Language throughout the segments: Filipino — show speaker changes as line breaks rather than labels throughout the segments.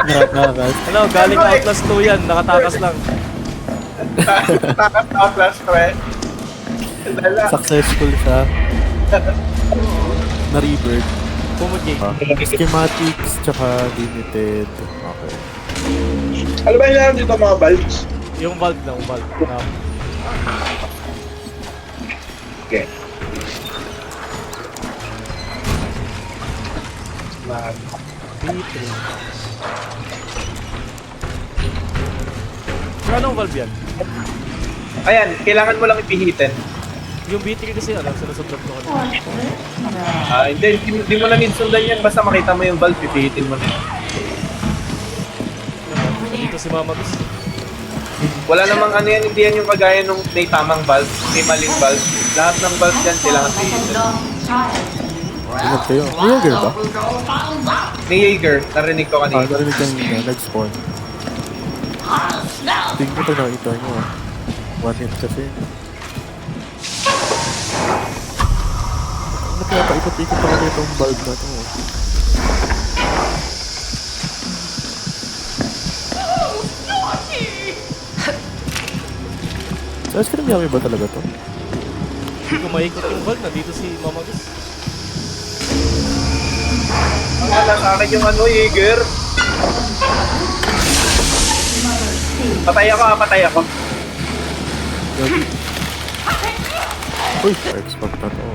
Nakatakas.
Ano, galing Outlast 2 yan. Nakatakas lang.
Takas Outlast, pre. Dala.
Successful siya. Na-rebirth.
Pumagi.
Schematics, tsaka limited. Okay.
Ano ba yung dito mga bulbs?
Yung valve lang, valve.
Okay.
B3. So, anong valve yan?
Ayan, kailangan mo lang ipihitin.
Yung B3 kasi ano, sinusundan ko kanina.
Hindi mo na need sundan yan. Basta makita mo yung valve, pipihitin mo na.
Dito si Mama Gus.
Wala namang ano yan, hindi yan yung kagaya nung may tamang valve, may maling valve. Lahat ng valve yan, kailangan pihitin.
Ingat kayo. May Jaeger ba?
May Jaeger, narinig ko kanina.
Narinig kang nag-spawn. Tingin ko pag nakita nyo. One hit kasi. Ano kaya paikot-ikot pa kami itong bulb na ito? Sa ice cream yummy ba talaga to?
Hindi ko maikot yung valve. Nandito si Mama Gus.
Wala sa akin yung ano, Jaeger. Patay ako, patay ako.
Gagi. Uy, expect na to.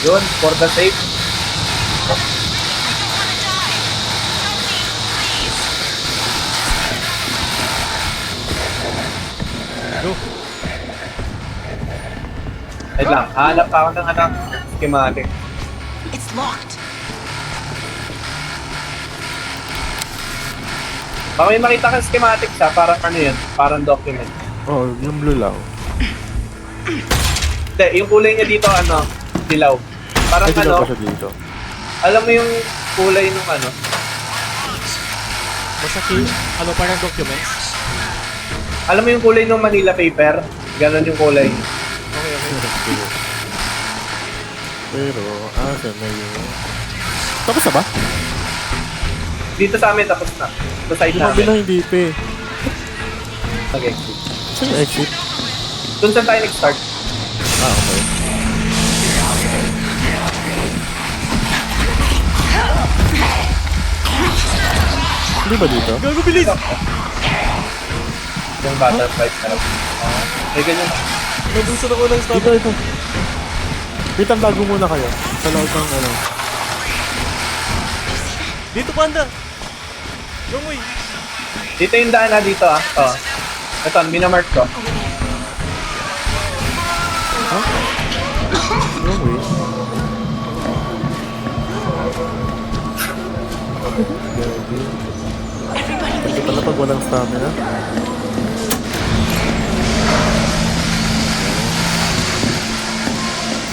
Yun, for the safe.
Go.
Wait lang, hanap ako ng anak schematic.
It's locked.
Baka may makita kang schematic siya, parang ano yun, parang document.
Oh, yung blue lang.
Hindi, yung kulay niya dito, ano, dilaw. Parang
Ay, dilaw
ano,
pa siya dito.
alam mo yung kulay nung ano,
Basta ano parang documents.
alam mo yung kulay ng Manila paper? Ganon yung kulay.
Okay, okay.
Pero, saan na yun? Tapos na ba?
Dito sa amin, tapos na. Sa side
Yung
namin.
bilang hindi pa eh.
Okay.
Saan yung exit?
Doon saan tayo nag-start?
Okay. Hindi ba dito?
Gago, bilis!
Yung butterfly sarap. May ganyan.
Nabusan ako ng stop.
Dito. Wait, ang bago muna kayo. Sa loob ng ano.
Dito, Panda! Wrong way!
Dito yung daan na dito ah. Oh. Ito, minamark ko.
Wrong way. Grabe. Kasi pala pag walang stamina.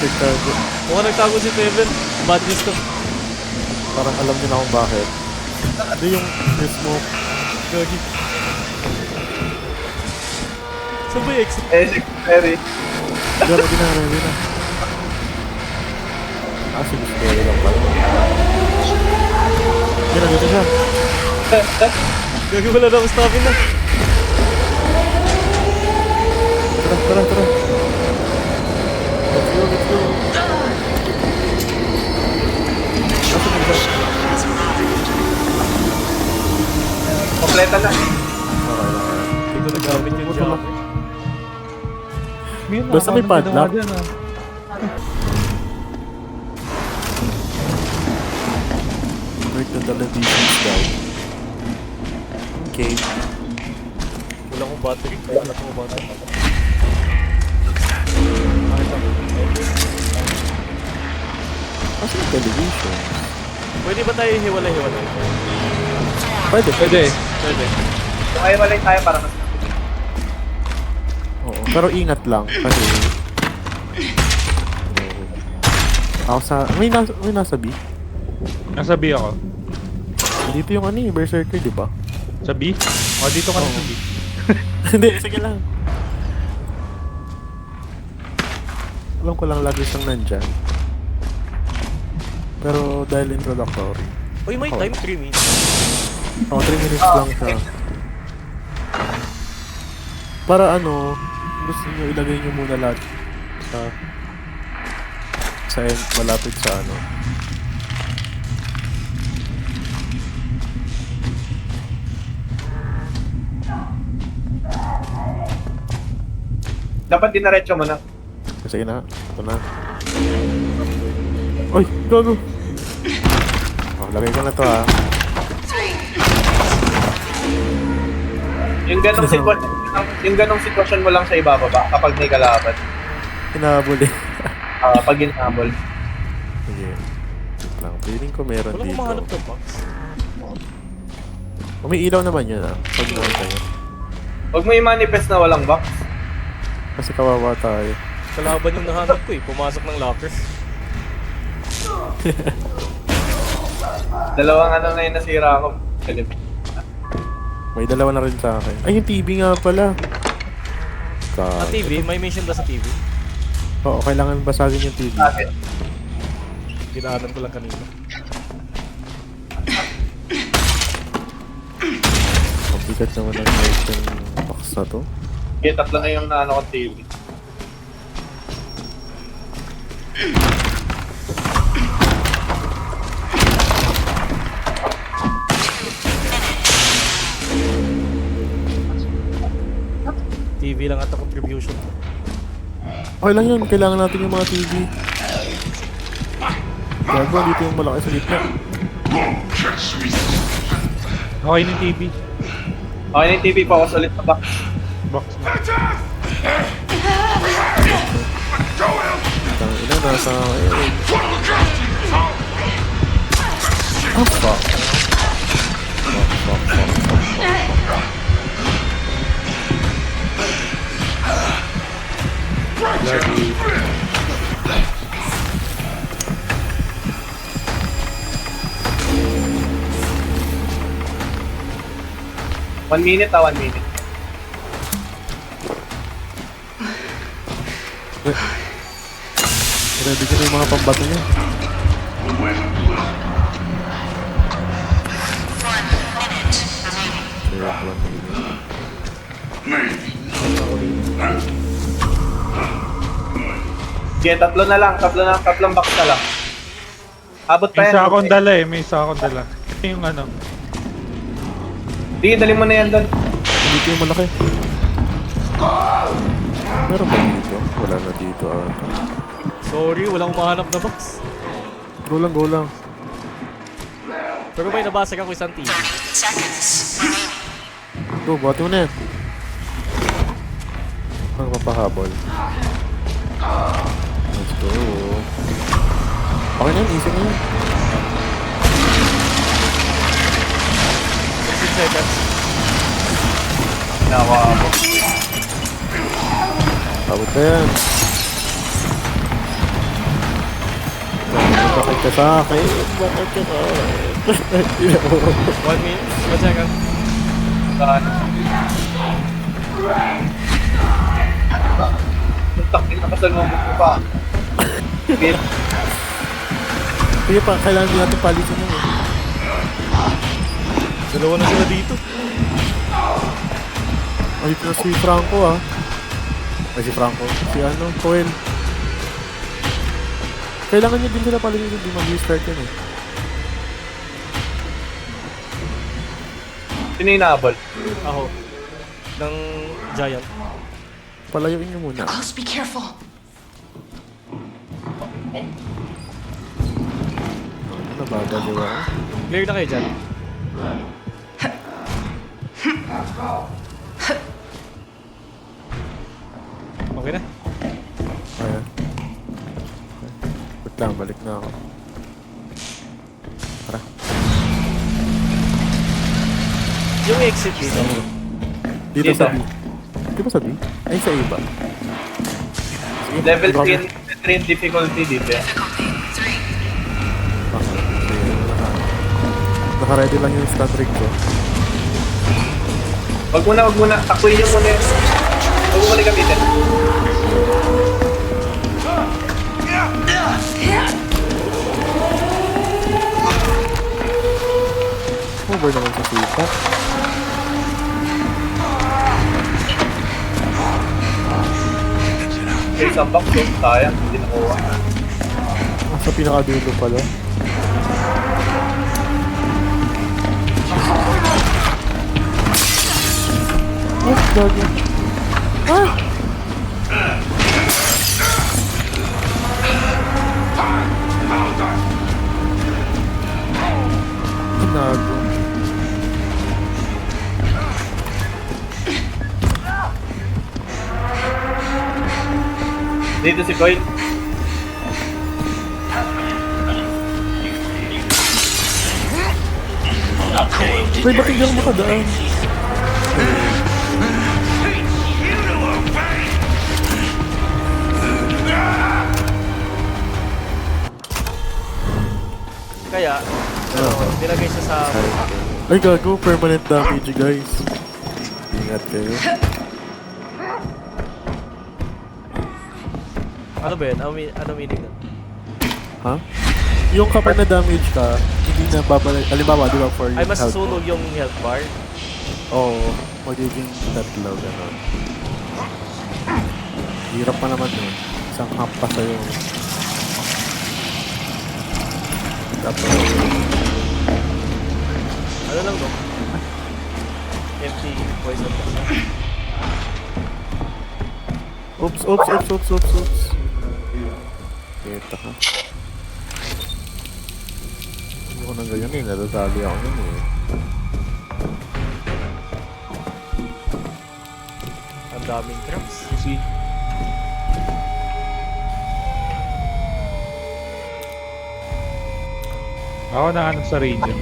Nagtago.
Mukhang nagtago si Teven. Bad news to.
Parang alam niyo na kung bakit. Hindi yung smoke.
Gagi. Saan ba yung exit?
Very.
Grabe na, ready na. Sige, story lang pala. Yan na, dito siya.
Gagi, wala na akong stamina.
Tara. Let's go. Nasaan na isa?
Kompleta na.
Okay.
Hindi ko nagamit yung
Puto
job.
lang. Basta may padlock. Break the televisions down. Okay.
Wala akong battery. Wala akong battery. Bakit lang?
Kasi yung television.
Pwede ba tayo hiwalay-hiwalay?
Pwede.
Pwede.
Kung ay walay tayo para mas.
Oo. Pero ingat lang. Kasi... Ako sa... May nasa B.
Nasa B ako.
Dito yung ano yung Berserker, di ba?
Sa B? O, dito ka na
Oo.
sa B.
Hindi, sige lang. Alam ko lang lagi siyang nandyan. Pero dahil introductory.
Uy, may time 3 minutes.
3 minutes lang siya. Para ano, gusto nyo ilagay nyo muna lahat sa end, malapit sa ano.
Dapat dinaretso mo na.
Sige na, ito na. Uy, gago! Oh, lagay ko na to ha.
Yung ganong sitwasyon mo lang sa ibababa kapag may kalaban.
Hinahabol eh.
Pag inhabol.
Sige. Wait lang, feeling ko meron
Walang
dito.
kumahanap ng box.
Umiilaw naman yun ah. Pag nakita nyo.
Huwag mo i-manifest na walang box.
Kasi kawawa tayo.
Kalaban yung nahanap ko eh. Pumasok ng locker.
Dalawang ano na yung nasira ako.
May dalawa na rin sa akin. Ay, yung TV nga pala.
Sa TV, may mission ba sa TV?
Oo, kailangan basagin yung TV.
Bakit?
Ginaanan ko lang kanina.
Ang bigat naman ng mission box na to.
Okay, tatlo na yung naano ko TV.
TV lang ata contribution.
Okay lang yun, kailangan natin yung mga TV. Gago, dito yung malaki sa gitna.
Okay ng TV.
Okay na yung TV, focus ulit sa box.
Box na.
Tang ina, nasa... Oh, fuck. Lagi.
One minute.
Ready ko na yung mga pambato niya.
Sige, tatlong box na lang. Abot pa
May
yan.
isa akong dala eh. May isa akong dala. Ito yung ano.
Sige, dali mo na yan doon.
Dito yung malaki. Meron ba dito? Wala na dito ata.
Sorry, walang umahanap na box.
Go lang.
Pero may nabasag ako isang TV.
Go, buhati mo na yan. Ang mapahabol. Let's go. Okay na yun, easy na yun.
16 seconds.
Nakakabot.
Abot na yan. Bakit ka sa akin? Bakit ka sa akin?
1 minute, 1 second.
Saan? Takin na kasal mo pa. Bit.
Sige pa, kailangan din natin palitin yun eh.
Dalawa na sila dito.
Ay, ito na si Franco ah. Ay, si Franco. Si ano, Coel. Kailangan nyo din sila palitin yun, di mag-restart yun eh.
Sino yung nahabol?
Ako. Ng Giant.
Palayuin nyo muna.
Close, be careful.
Ano, babaliw ako.
Clear na kayo dyan. Okay na?
Ayan. Wait lang, balik na ako. Tara.
Yung exit dito.
Dito
Dito.
sa B. Di ba sa B? Ay, sa iba.
Level
Grabe.
3 difficulty dito.
Naka-ready lang yung stat rig ko.
Wag muna. Takuin nyo muna yun. Huwag mo muna gamitin.
Excalibur naman sa sita.
May isang box yun, sayang, hindi nakuha.
Sa pinakadulo pala. Oh, gago. Ah! Nago.
Dito si Coil.
Wait, bakit hindi ako makadaan?
Kaya, nilagay siya sa...
Ay, gago. Permanent damage, guys. Ingat kayo.
Ano ba yun? Ano meaning nun?
Ha? Yung kapag na-damage ka, hindi na babalik. Halimbawa, di ba, for
Ay,
yung health mo.
masusunog yung health bar.
Oo, magiging tatlo, gano'n. Hirap pa naman yun. Isang half pa sa'yo. Tapos,
Ano lang no? Empty poison.
oops. Kita ka. Hindi ko nang ganyan eh, natatali ako nun eh.
Ang daming traps.
See? Ako nahanap sa region.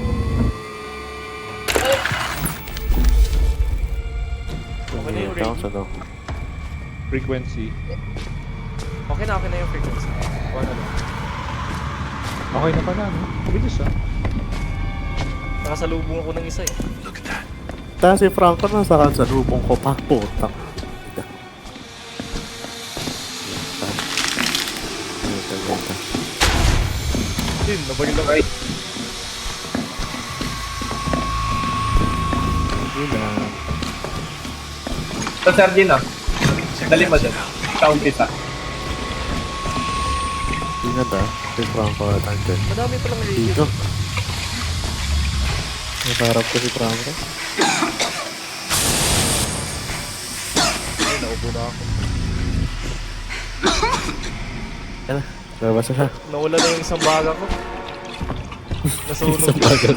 Okay na yung
Tumingin ako
range.
sa no.
Frequency.
Okay na yung frequency. One ano.
Okay na pala, no? Bilis ah.
Nakasalubong ako ng isa eh.
Tapos si Franco nasa kansalubong ko pa, putang.
Yun, nabaril ako.
Okay. Sa Sardine ah. Dali mo dyan. Sa umpisa.
Ingat ah, si Franco at andyan.
Madami palang radio.
Dito. Nasarap ko si Franco.
Ay, naubo na ako.
Yan na, labas na siya.
Nawala na yung isang baga ko. Nasunog.
Sa bagal.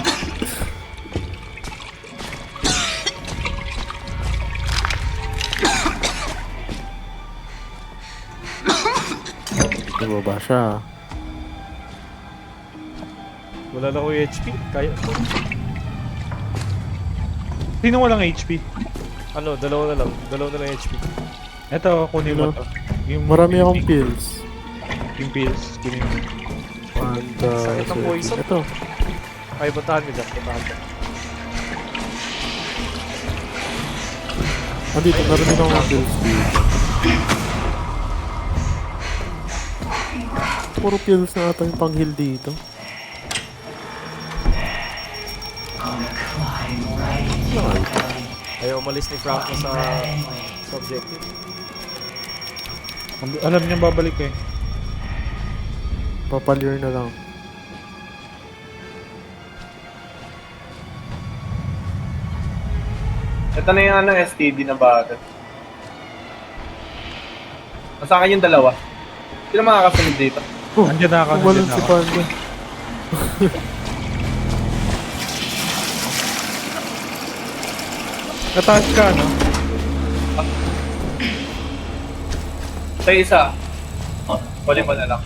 Bumaba siya.
Wala na ko yung HP. Kaya.
Sino walang HP?
Ano, dalawa na lang. Dalawa na lang HP.
Eto, kunin mo to. Yung,
Marami akong
yung-
pills.
Yung pills, kunin mo.
And,
Sakit ng poison.
ito.
Ay, puntahan ko dyan. Puntahan ko.
Andito, meron din akong pills dito. Puro pills na ata yung pang-heal dito.
Ayaw umalis ni Franco sa objective.
Alam niya babalik eh.
Papalir na lang.
Ito na yung STD na battle. Nasa akin yung dalawa. Sino makakasunod dito?
Andiyan na ako,
Umalun
nandiyan na
si
ako.
Panda.
Nataas ka, no?
Sa isa. Huli mo na lang.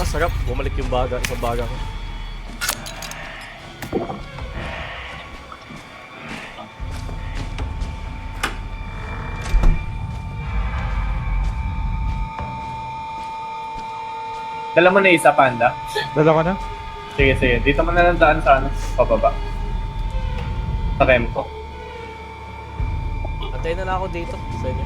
Ah, sarap. Bumalik yung baga. Isang baga ko.
Dala mo na isa, Panda.
Dala ka na?
Sige, sige. Dito mo na lang daan sa ano, pababa. Sa Kempo.
Antayin na lang ako dito. Sa inyo.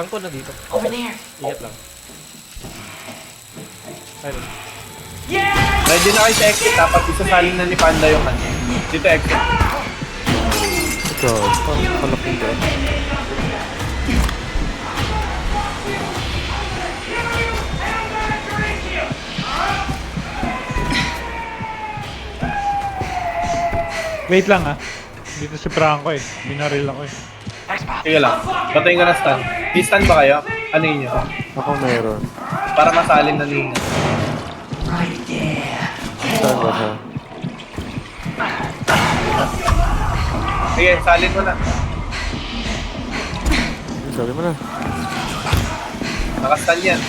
Franco na dito.
Over there.
Ingat lang. Ayun.
Ready na kayo sa exit ha, pag isasalin na ni Panda yung ano. Dito exit.
Ito, parang kalaking ka.
Wait lang ah. Dito si Franco eh. Binaril ako eh.
Sige lang, patayin ka na stun. I-stun ba kayo? Ano yun yun?
Ako meron.
Para masalin na ninyo.
Saan ba siya?
Sige, salin mo na.
Sabi mo na.
Nakastun yan.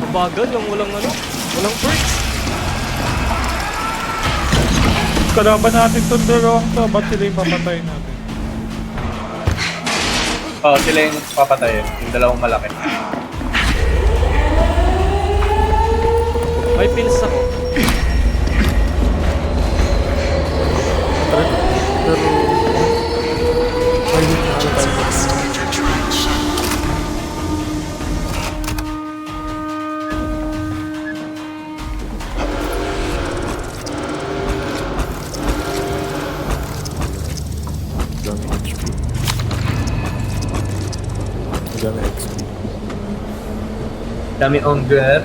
Ang bagal yung walang ano. Walang perks.
Kalaban natin itong dalawang to. Ba't sila yung papatay natin?
Oo, sila yung papatay. Yung dalawang malaki.
May pills ako.
Pero... Ay, hindi na alam tayo. Dami HP. Dami XP.
Dami onger.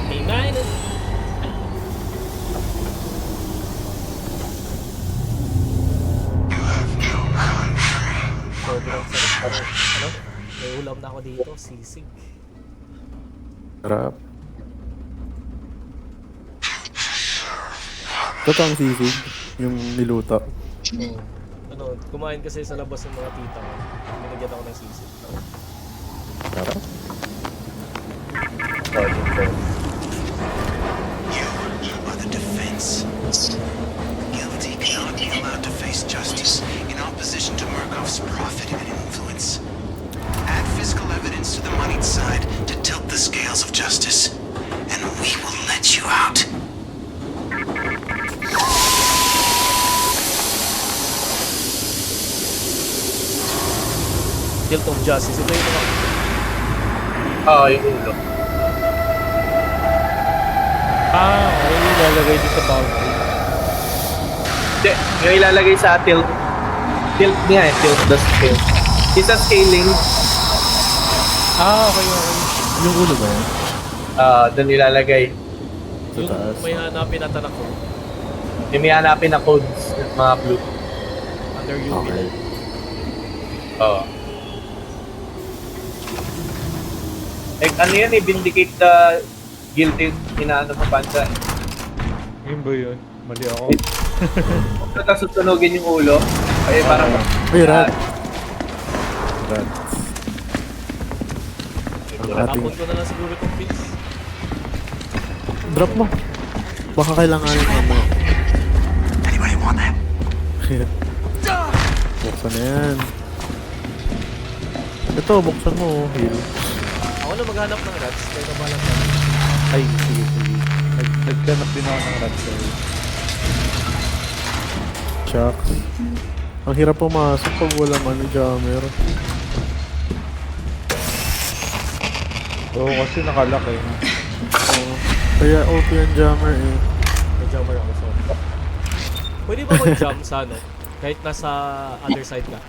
A-minus. Sobrang sarap. Ano? May ulam na ako dito. Sisig.
Sarap. Ito ang sisig. Yung niluto.
Ano, kumain kasi sa labas ng mga tita ko. Binigyan ako ng sisig.
Sarap.
You are the defense. Guilty cannot be allowed to face justice in opposition to Murkoff's profit and influence. Add physical evidence to the moneyed side to tilt the scales of justice, and we will let you out.
Guilt of Justice. Ito yung mga...
Oo, yung ulo.
Ah, okay. Ilalagay dito sa boundary.
Hindi, yung ilalagay sa tilt. Tilt niya eh, tilt the scale. Isa scaling,
Ah, okay, okay.
Yung ulo ba yan?
doon ilalagay.
Sa
Yung
taas.
may hanapin na tanak ko.
Yung may hanapin na codes, mga blue.
Under UV
Okay.
light.
Oo. Eh, ano yan eh, vindicate the guilty, inaano mo Panda.
Yun ba yun? Mali ako.
Kung nasusunogin yung ulo, ay parang...
Ay, rat. Rat. Ang ating...
Tapon ko na lang siguro itong pills.
Drop mo. Baka kailanganin mo mo.
Anybody want that?
Buksan na yan. Ito, buksan mo. Heal.
Ako na maghanap ng rats. Kaya nabalang ka.
Ay, sige, sige. Nagkanap din ako ng rat sir.
Shucks. Ang hirap pumasok pag walang ano, jammer.
Oo, kasi nakalak eh.
Oo. Kaya OP ang jammer eh.
May jammer ako. So. Pwede ba mag-jump sa ano? Kahit nasa other side ka?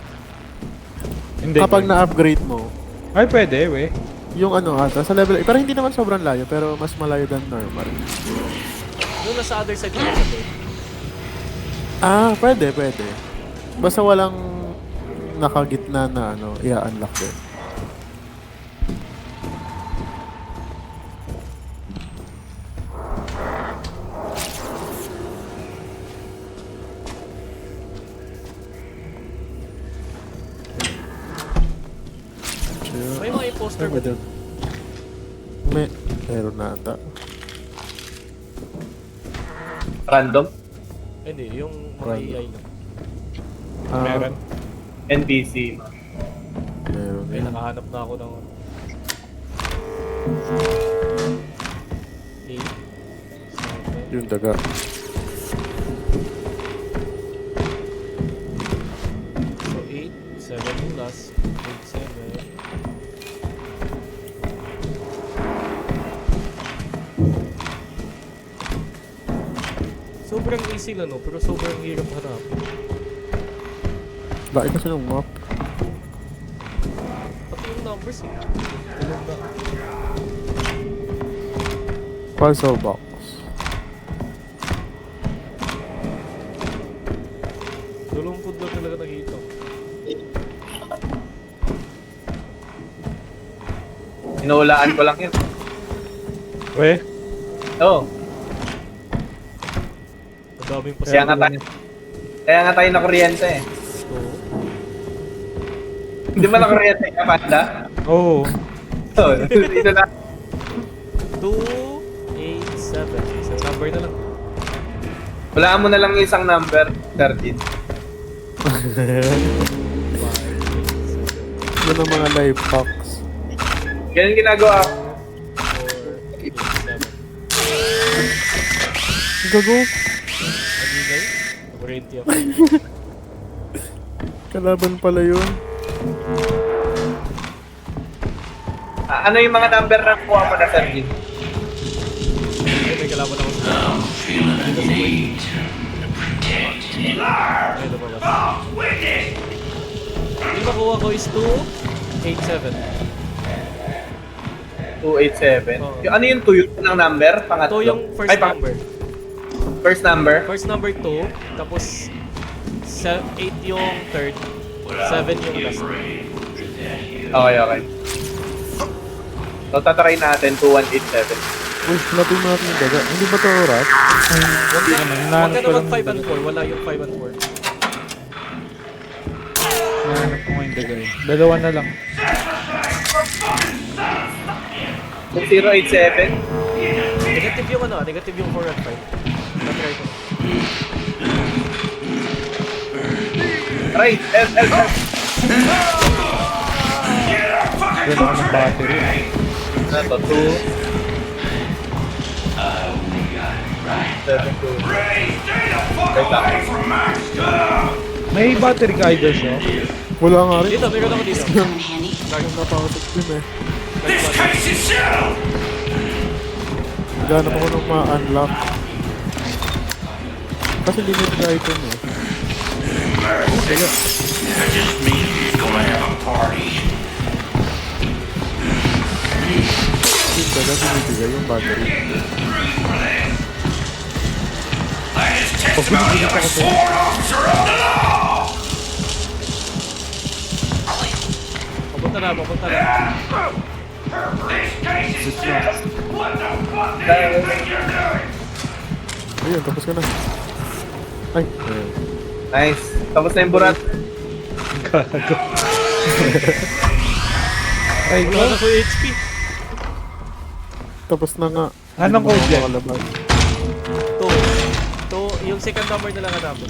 Hindi.
Kapag na-upgrade mo,
Ay, pwede, we.
yung ano ata, sa level... Pero hindi naman sobrang layo, pero mas malayo than normal.
Yung nasa other side ka sa door.
Ah, pwede, pwede. Basta walang nakagitna na ano, i-unlock din.
May mga imposter ba?
Meron na ata.
Random?
Hindi, yung mga
Random.
AI lang.
Ah,
Meron.
NPC.
Meron
May
yan.
nakahanap na ako ng... A. Sniper.
Yung daga.
So 8, 7 yung last. 8, 7. Sobrang easy lang no, pero sobrang hirap harap.
Bakit kasi ng map?
Pati yung numbers eh. Tulog na.
Puzzle box.
Lulungkod na talaga nakita ko.
Inuulaan ko lang yun.
We?
Oo.
Madaming
Kaya nga tayo. Kaya nga tayo na kuryente eh.
So,
Hindi ba na kuryente ka, Panda?
Oo.
Oo. Ito na.
2, 8, 7. Isang number na lang.
Walaan mo na lang yung isang number. 13.
5, 8, 7.
Yun ang mga life hacks.
Ganyan ginagawa ko.
4, 8, 7.
Gago.
Ano yun? Warranty ako.
Kalaban pala yun.
Ano yung mga number na kuha mo na, Sergin?
Ay, may kalaban ako sa dito sa way. Ay, ito pa ba? Yung makuha ko is 2, 8, 7.
287.
Oo.
Ano yung 2? Yung ng number? Pangatlo?
2 yung first number.
First number?
First number 2, tapos 8 yung third, 7 yung last.
Okay, okay. So, tatry natin 2187.
Uy, hanapin mo natin yung daga. Hindi ba ito oras?
Hindi naman.
Huwag
Hinahanap
ka
ko
na
lang
mag 5
yung
and 4, wala yung 5 and 4.
Hinahanap ko nga yung daga eh. Dalawa na lang.
Kung 087,
Negative yung ano, negative yung 4 and 5. Na-try ko.
try. L.
Yan ako ng battery.
Ano to? 2. 7, 2.
May battery ka idol siya?
Wala nga rin.
Dito, meron ako dito.
Come in handy.
Napakotok din eh.
This case is
Ganap ako nung ma-unlock. Kasi limited item eh. Yung daga binibigay yung battery.
Papunta na, papunta na.
Ayun, tapos ka na. Ay, ayun.
Nice. Tapos na yung burat.
Ay,
Wala na ko yung HP.
Tapos na nga.
Anong
Hindi
code
mo
yan?
makalabas.
2, yung second number na lang hanapin.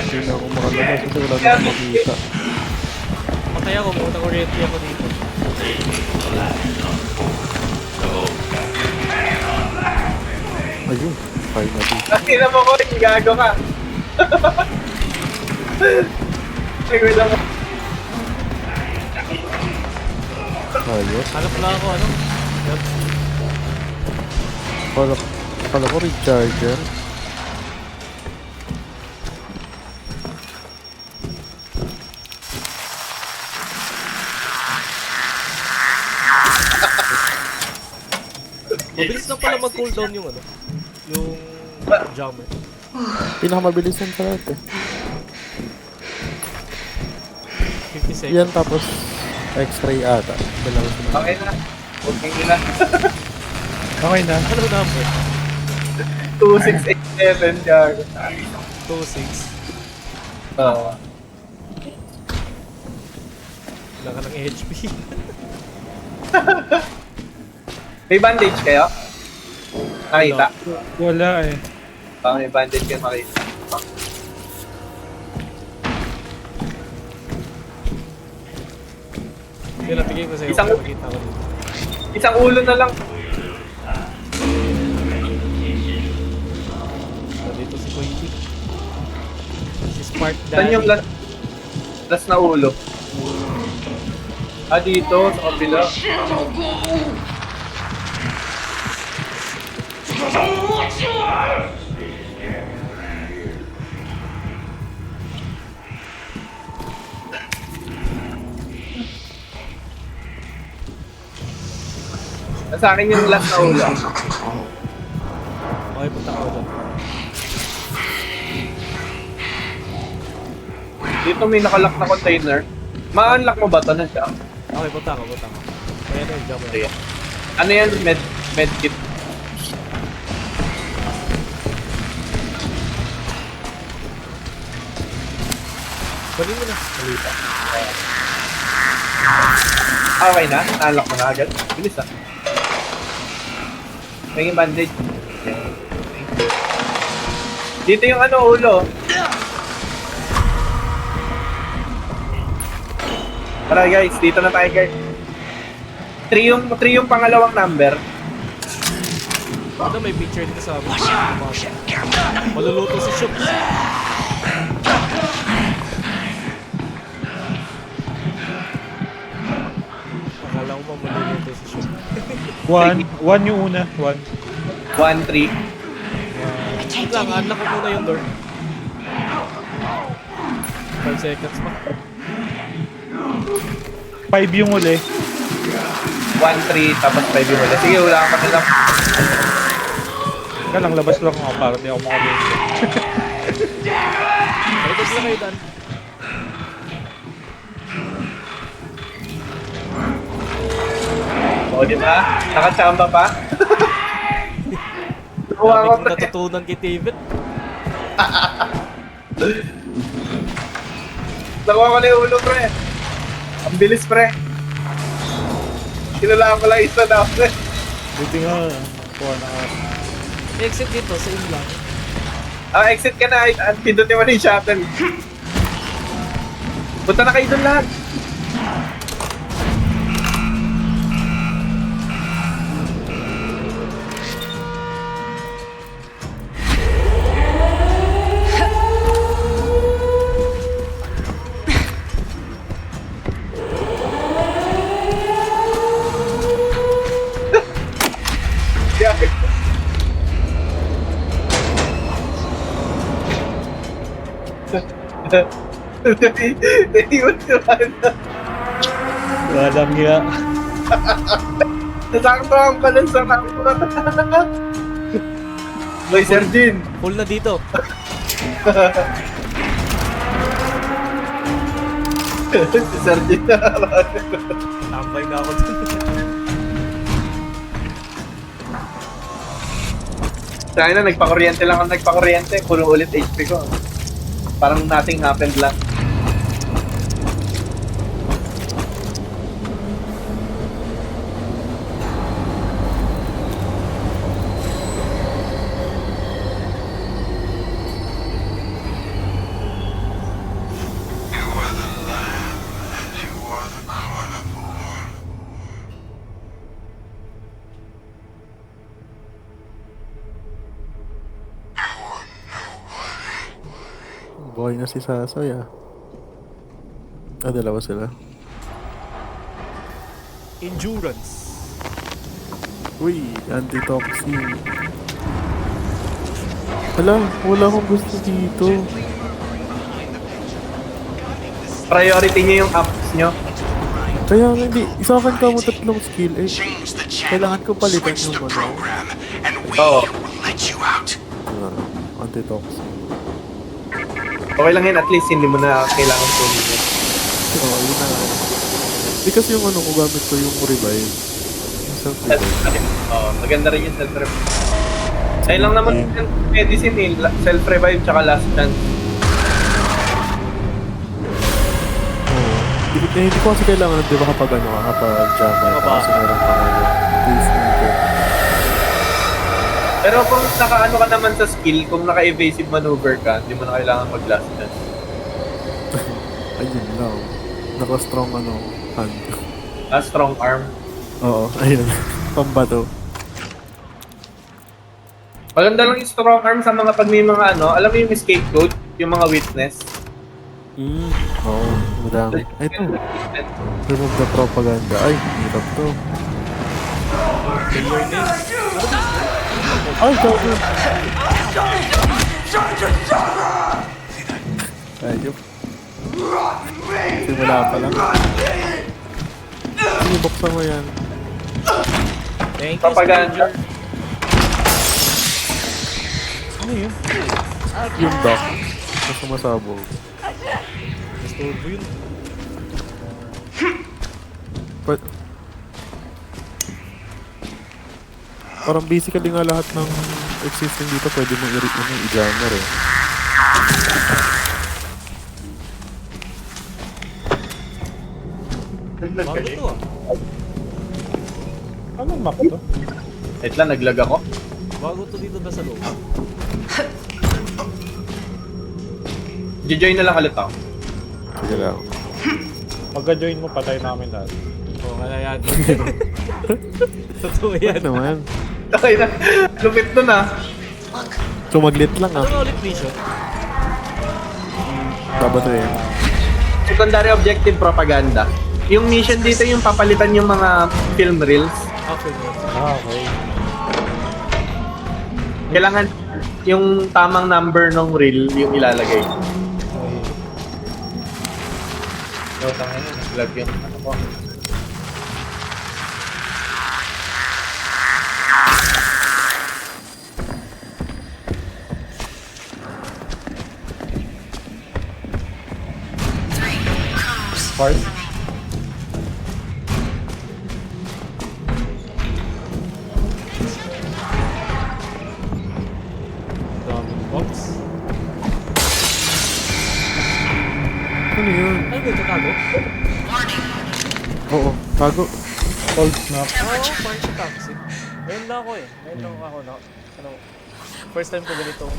Hindi na ako makalabas kasi wala na akong makita.
Patay ako, muna kuryente ako dito.
Ayun, finally.
Nakita mo ko, gago ka. Wait lang.
Ayos.
Hanap lang ako, ano? Yup.
Kala ko recharger.
Mabilis lang pala mag-cooldown yung ano. Yung jammer.
Pinakamabilis yan sa lahat eh.
50 seconds.
Yan tapos x-ray ata. Dalawa sila.
Okay na. Okay na.
Okay na.
Ano number?
2687, gago.
2, 6.
Oo.
Wala ka ng HP.
May bandage kayo? Nakita?
Wala eh.
May bandage kayo makita.
Kaya napigay ko sa'yo.
Isang-
Makita ko dito.
Isang ulo na lang.
Ito si Koichi. Si Spark
Saan
Daddy.
yung last na ulo? Ah, dito, sa kabila. Sa akin yung last na ulo.
Okay, punta ako doon.
Dito may nakalock na container. Ma-unlock mo ba ito na siya?
Okay, punta ako. Ayan na yung jump
Sige. Ano yan? Medkit.
Kunin mo na.
Okay na? Na-unlock mo na agad? Bilis ah. May bandage. Dito yung ano, ulo. Tara guys, dito na tayo guys. 3 yung pangalawang number.
Ano, may picture dito sa amin. Maluluto si Shook. Akala ko ba maluluto si Shook.
1 yung una. 1.
1, 3.
Wait lang, unlock ko muna yung door. 5 seconds pa.
5 yung uli.
1, 3, tapos 5 yung ulit. Sige, wala ka pa lang.
Teka lang, labas lang ako para di ako makalito.
Palitas lang kayo, Dan.
O, di ba? Nakachamba pa? Nakuha
Dami
ko
kong natutunan kay David.
Nakuha ko na yung ulo, pre. Ang bilis, pre. Kinulaan ko lang isa na, pre.
Buti nga. Kuha na ka.
Exit dito, sa inyo lang.
Ah, exit ka na. Pindutin mo na yung shuttle. Punta na kayo doon lahat. Naiwan ko na.
Walang nga.
Nasakto ang balon sa kampo. Boy, Sir Jin.
Full na dito.
Si Sir Jin.
Tambay na ako dun.
Sa akin na, nagpakuryente lang ako nagpakuryente. Puno ulit HP ko. Parang nothing happened lang.
You are the lamb, and you are the carnivore.
Boy na si Sasoy ah. Ah, dalawa sila.
Endurance.
Uy, anti-toxin. Hala, wala akong gusto dito.
Priority niyo yung ups nyo.
Kaya nga hindi, isa akin ka mo tatlong skill eh.
Change the
Kailangan
channel,
ko palitan
switch
yung
the
ano.
program, and we
Oo.
will let you out.
Anti-toxin.
Okay lang yan, at least hindi mo na kailangan kunin yun.
Oo, yun na lang. Because yung ano ko gamit ko yung revive. Yung self-revive.
Oh, maganda rin yung self-revive. Ayun lang naman yung medicine eh, self-revive tsaka last chance.
Hindi ko kasi kailangan, di ba kapag ano, kapag Java, kasi meron pang ano, please dito.
Pero kung naka-ano ka naman sa skill, kung naka-evasive maneuver ka, hindi mo na kailangan mag-last chance.
Ayun lang. Naka-strong ano, hand.
Ah, strong arm.
Oo, ayun. Pambato.
Maganda lang yung strong arm sa mga pag may mga ano, alam mo yung escape code, yung mga witness.
Oo, madami. Ito, remove the propaganda. Ay, hirap to.
Say your name.
Ay, gago. Ayop. Simula pa lang. Sige, buksan mo yan.
Thank you,
Propaganda.
stranger.
Ano yun?
Yung dock. Na sumasabog.
Disturbo yun.
But, parang basically nga lahat ng existing dito pwede mong i-jammer eh.
Bago to ah.
Anong map to?
Wait lang, naglag ako.
Bago to dito na sa loob.
Join na lang ulit ako.
Sige lang.
Pagka-join mo, patay namin lahat.
Oo, kaya yan. Totoo yan.
Ano naman?
Okay na. Lupit nun ah.
Sumaglit lang
Ano
ah.
nga ulit mission?
Dapat rin.
Secondary objective propaganda. Yung mission dito yung papalitan yung mga film reels.
After that.
Ah, okay.
Kailangan yung tamang number ng reel yung ilalagay. So, tangin na, naglag yung ano ko.
Part?
Daming box.
Ano yun?
Ano ba ito tago?
Oo, tago.
Cold snap.
Oo, parang siya toxic. Ngayon lang ako eh. Ngayon lang ako na. Ano, first time ko ganitong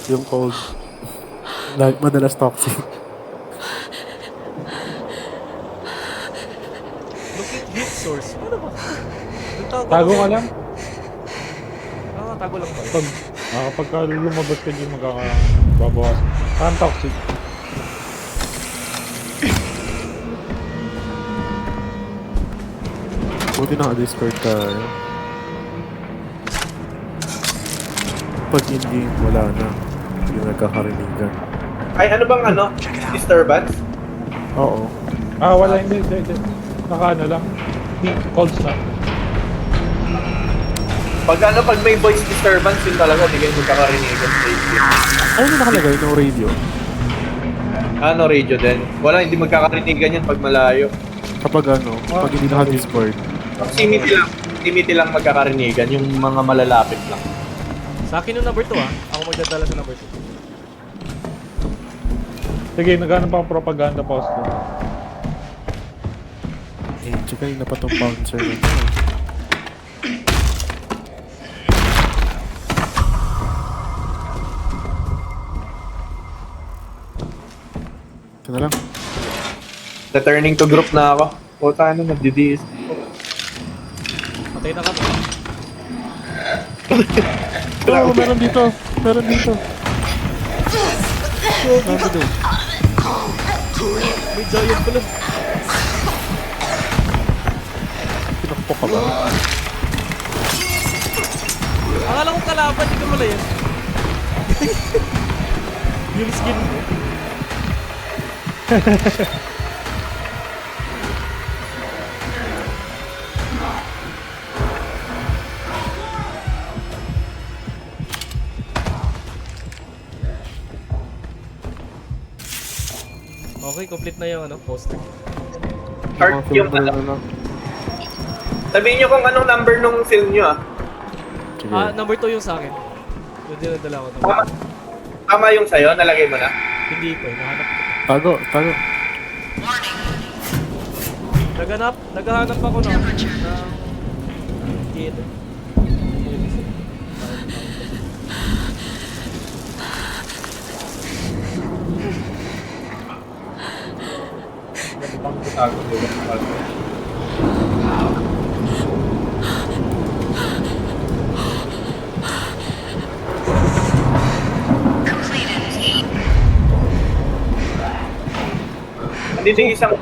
Yung cold. Madalas toxic.
look at heat source. Ano ba?
Tago ka lang.
Ah, tago lang pala.
Kapag lumabas ka dyan, magkakababawas. Parang toxic.
Buti naka-discord ka. Pag in-game, wala na. Yung nagkakarinigan.
Ay, ano bang ano? Disturbance?
Oo.
Ah, wala, hindi. Naka ano lang. Cold snap.
Pag may voice disturbance, yun talaga, hindi kayo magkakarinigan sa radio.
Ano na nakalagay? No radio?
Ano, radio din? Wala, hindi magkakarinigan yan pag malayo.
Kapag ano, pag hindi naka-discord.
Proximity lang magkakarinigan, yung mga malalapit lang.
Sa akin yung number 2 ah. Ako magdadala sa number 2.
Sige, naghanap pa ang propaganda post ko.
Eh, tsaka yung na pa tong bouncer na to. Ito na lang.
Returning to group na ako. Puta, ano, nagdidiis.
Patay na kami.
Oh, meron dito. Meron dito. Nandito.
May giant pala.
Pinakpok ka ba?
Akala ko kalaban, hindi ko pala yan. Yung skin mo. Okay, complete na yung ano, poster.
Heart yung ano. Sabihin nyo kung anong number nung film nyo ah.
Sige.
Ah, number 2 yung sa akin. Yung dinadala ko.
Tama yung sa'yo, nalagay mo na.
Hindi ko eh, nahanap ko.
Tago.
Naghahanap ako ng kid.
Dito yung isang...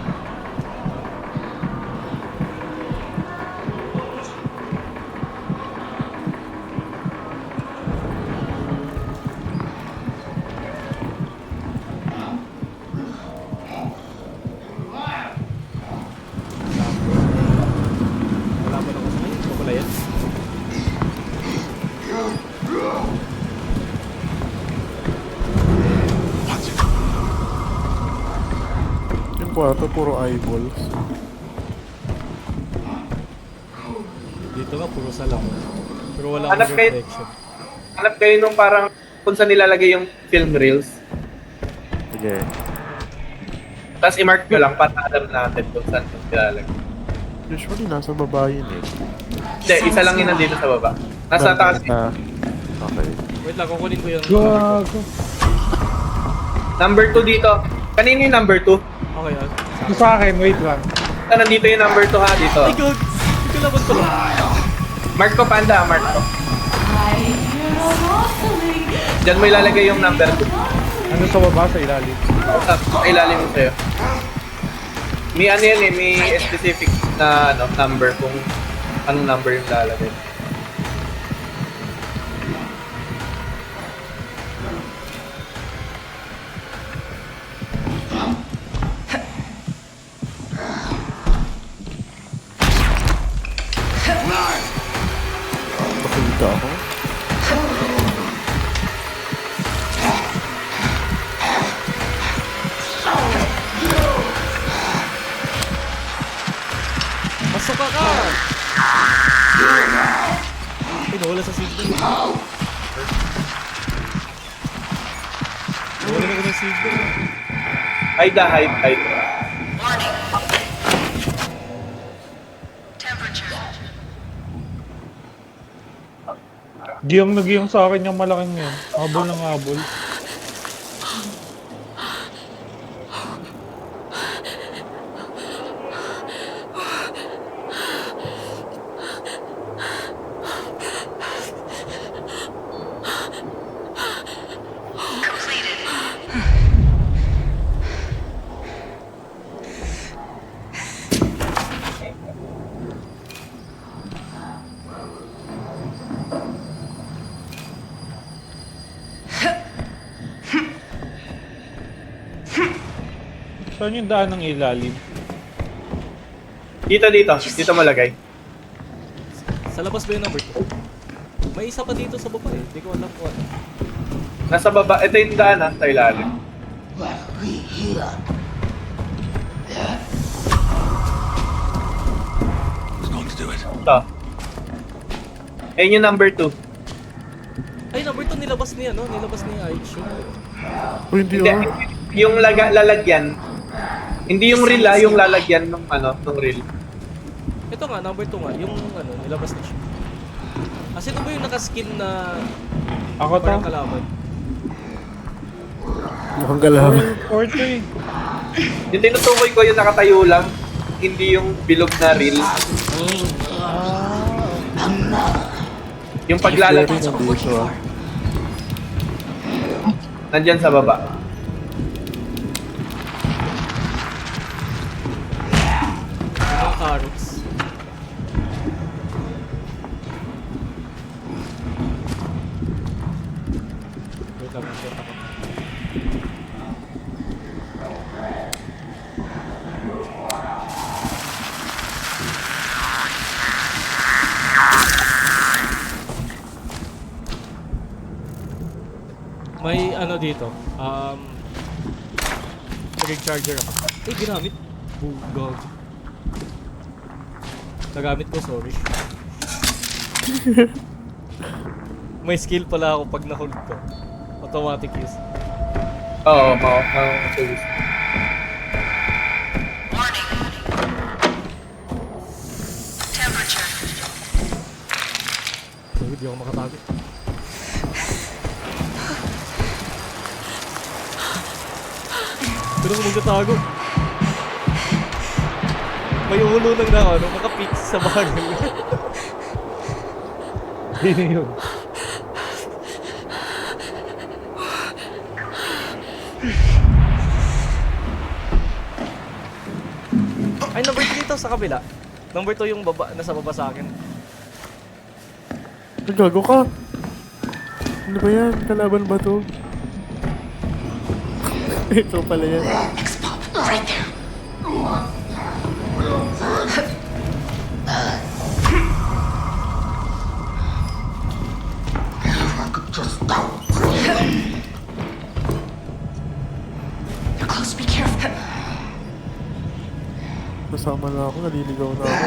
Wala pa na ako sa ngayon. Wala yan.
Yung kwarto, puro eyeballs.
Dito nga, puro salam. Pero wala
Hanap
akong
kayo-
reflection.
Hanap kayo nung parang kung saan nilalagay yung film reels.
Sige.
Tapos i-mark nyo lang para alam natin kung saan yung nilalagay.
Usually, nasa baba yun eh.
Hindi, isa lang yun nandito sa baba. Nasa taas.
Okay.
Wait lang, kukunin ko yung...
Gago.
Number 2 dito. Kanino yung number 2?
Okay, ah.
Ito sa akin, wait lang.
Nandito yung number 2 ha, dito.
Ay, God! Hindi ko laban to.
Mark ko, Panda, mark ko. Diyan mo ilalagay yung number 2.
Ano sa baba, sa ilalim?
Sa ilalim mo sa'yo. May ano yan eh, may specific na ano, number kung anong number yung lalagay.
Pakita ako.
Pasok ka! Ay, nawala sa signal. Nawala na ko ng signal.
Hide, hide.
Giyong na giyong sa akin yung malaking yun. Habol ng habol. Saan yung daan ng ilalim?
Dito. Dito mo lagay.
Sa labas ba yung number 2? May isa pa dito sa baba eh. Hindi ko alam kung ano.
Nasa baba, ito yung daan ha, sa ilalim. Ito. Ayun yung number 2.
Ay, number 2 nilabas niya, no? Nilabas niya Aichu.
Oh, hindi
Hindi,
ah.
yung lalagyan. Hindi yung reel yung lalagyan ng ano, ng reel.
Ito nga, number 2 nga. Yung ano, nilabas na siya. Ah, sino ba yung nakaskin na
Ako to.
parang kalaban?
Mukhang galaman.
Or to eh.
Yung tinutukoy ko yung nakatayo lang, hindi yung bilog na reel. Yung paglalagay
Nandito ah.
nandyan sa baba.
Yung carrots. Wait lang, wait ako. May ano dito, rig charger ako. Eh, ginamit. Bugog. Nagamit ko, sorry. May skill pala ako pag na-hold ko. Automatic use.
Oo,
So, hindi ako makatago. Pero kung magtatago. May ulo lang na ano, makapix sa baril.
Hindi na yun.
sa kabila. Number 2 yung baba, nasa baba sa akin.
Nagago ka. Ano ba yan? Kalaban ba to? Ito pala yan.
X-Pop, right there. They're close, be careful.
Nasama na ako, naliligaw na ako.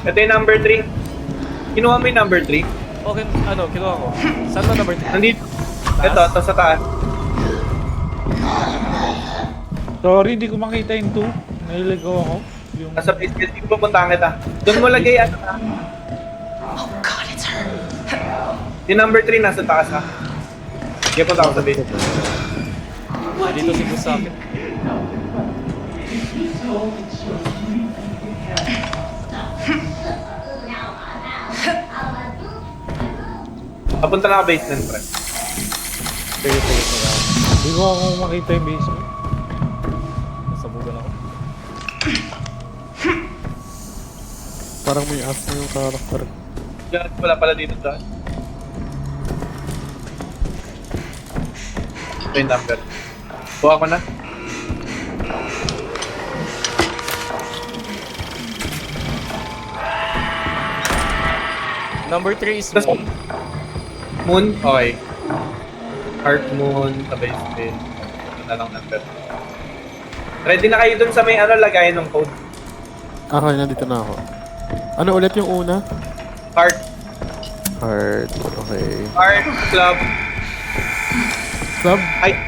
Ito yung number 3. Kinuha mo yung number 3?
Okay, ano, kinuha ko. Saan ba number 3?
Nandito. Ito sa taas.
Sorry, hindi ko makita yung 2. Naliligaw ako. Yung...
Nasa basement, yung pupuntahan kita. Doon mo lagay ano ha.
Oh God, it's her.
Yung number 3 nasa taas ha. Sige, punta ako sa basement.
Dito si Gus sa akin.
Papunta na ako basement, pre.
Sige.
Hindi ko ako makita yung basement.
Nasabugan ako.
Parang may ass na yung karakter.
Yan, wala pala dito sa. Ito yung number. Buha ko na.
Number 3 is
Tas-
Moon.
Moon? Okay. Heart Moon, sa basement. Ito na lang number. Ready na kayo dun sa may ano, lagayan ng code.
Okay, nandito na ako. Ano ulit yung una?
Heart.
Heart. Okay.
Heart, club.
Club?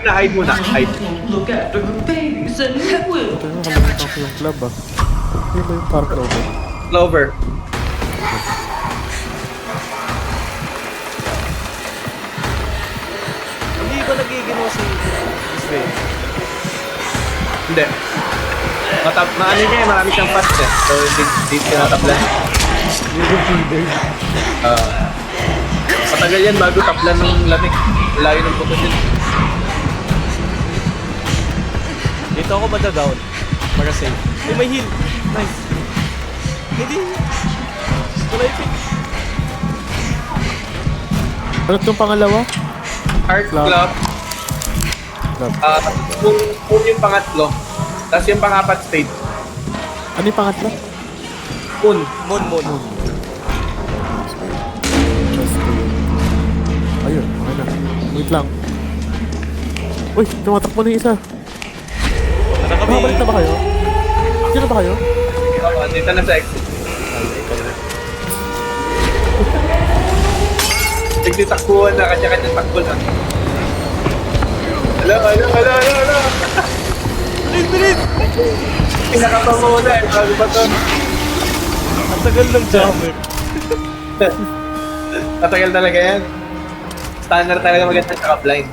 Hide muna. Hide.
Look after her babies and it will.
Ito yung nakalimutan ko yung club ah. Yun ba yung park over?
Clover.
Hindi ba nagiginawa si this way?
Hindi. Maano niya eh, marami siyang fast eh. So, hindi tinatablan. Matagal yan bago taplan ng lamig. Layo ng puto din.
Dito ako down para safe. Eh, may heal. Nice. Hindi. Wala yung pick.
Ano itong pangalawa?
Heart
Club.
Club.
Club.
Moon yung pangatlo. Tapos yung pangapat stage.
Ano yung pangatlo?
Moon.
Moon.
Just ayun, okay na. Wait lang. Uy, tumatakbo na yung isa.
Ano kami?
Makabalik na ba kayo? Dito na ba kayo?
Oo, dito na sa exit. Nagtitakbuhan na, kanya-kanya takbo na. Hello.
Bilis!
Pinakapango na eh, bago pa to.
Ang tagal ng jammer.
Matagal talaga yan. Standard talaga maganda sa blind.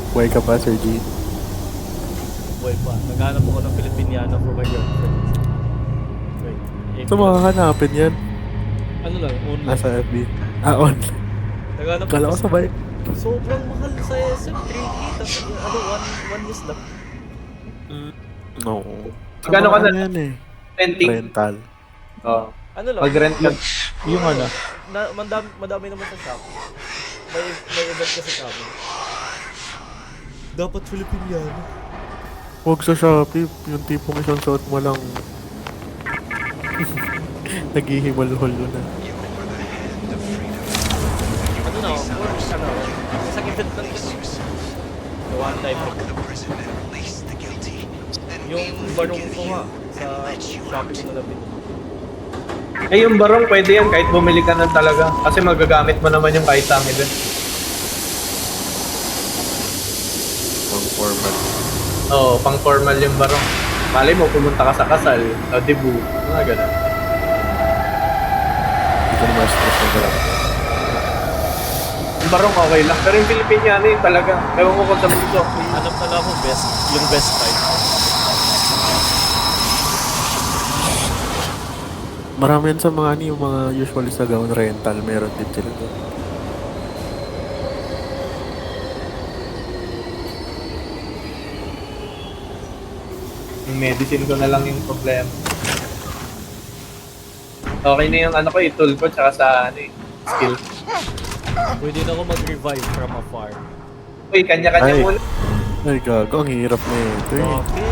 Buhay ka pa, Sir G.
Boy pa, naghanap ako ng Filipiniana for my girlfriend. Wait,
Ito makahanapin yan.
ano lang, online.
Nasa FB. On.
Naghanap
Kala ko
ako
sabay.
sobrang mahal sa SM, 3K, tapos ano, one use lang.
No.
Magkano ka na?
Yan eh.
Renting.
Rental.
Oo.
Ano lang,
Mag-rent ka.
Yung ano.
madami naman sa shop. May event kasi kami. Dapat Filipiniana.
Huwag sa Shopee. Yung tipong isang suot mo lang. Naghihimol-holo na.
Ano na, or ano, isang event lang ito. The one time.
The prison and release the guilty. Then we
Yung
will
barong
forgive
ko
you
nga,
and
sa
let you
Shopee
out.
ko na labit.
Eh, yung barong pwede yan kahit bumili ka na talaga. Kasi magagamit mo naman yung kahit sa amin din.
Pang formal.
Oo, pang formal yung barong. Malay mo, pumunta ka sa kasal, o debut, mga ganun.
Hindi ko naman ma-stress na gano'n.
Yung barong okay lang. Pero yung Filipiniano yun talaga. Ewan ko kung sa mundo.
Hanap na lang ako yung best type.
Marami yan sa mga ano, yung mga usually sa gown rental, meron din sila doon.
Yung medicine ko na lang yung problema. Okay na yung ano ko, yung tool ko, tsaka sa ano skill.
Pwede na ako mag-revive from afar.
Uy, kanya-kanya
Ay.
muna.
Ay, gago, ang hirap na ito eh.
Okay.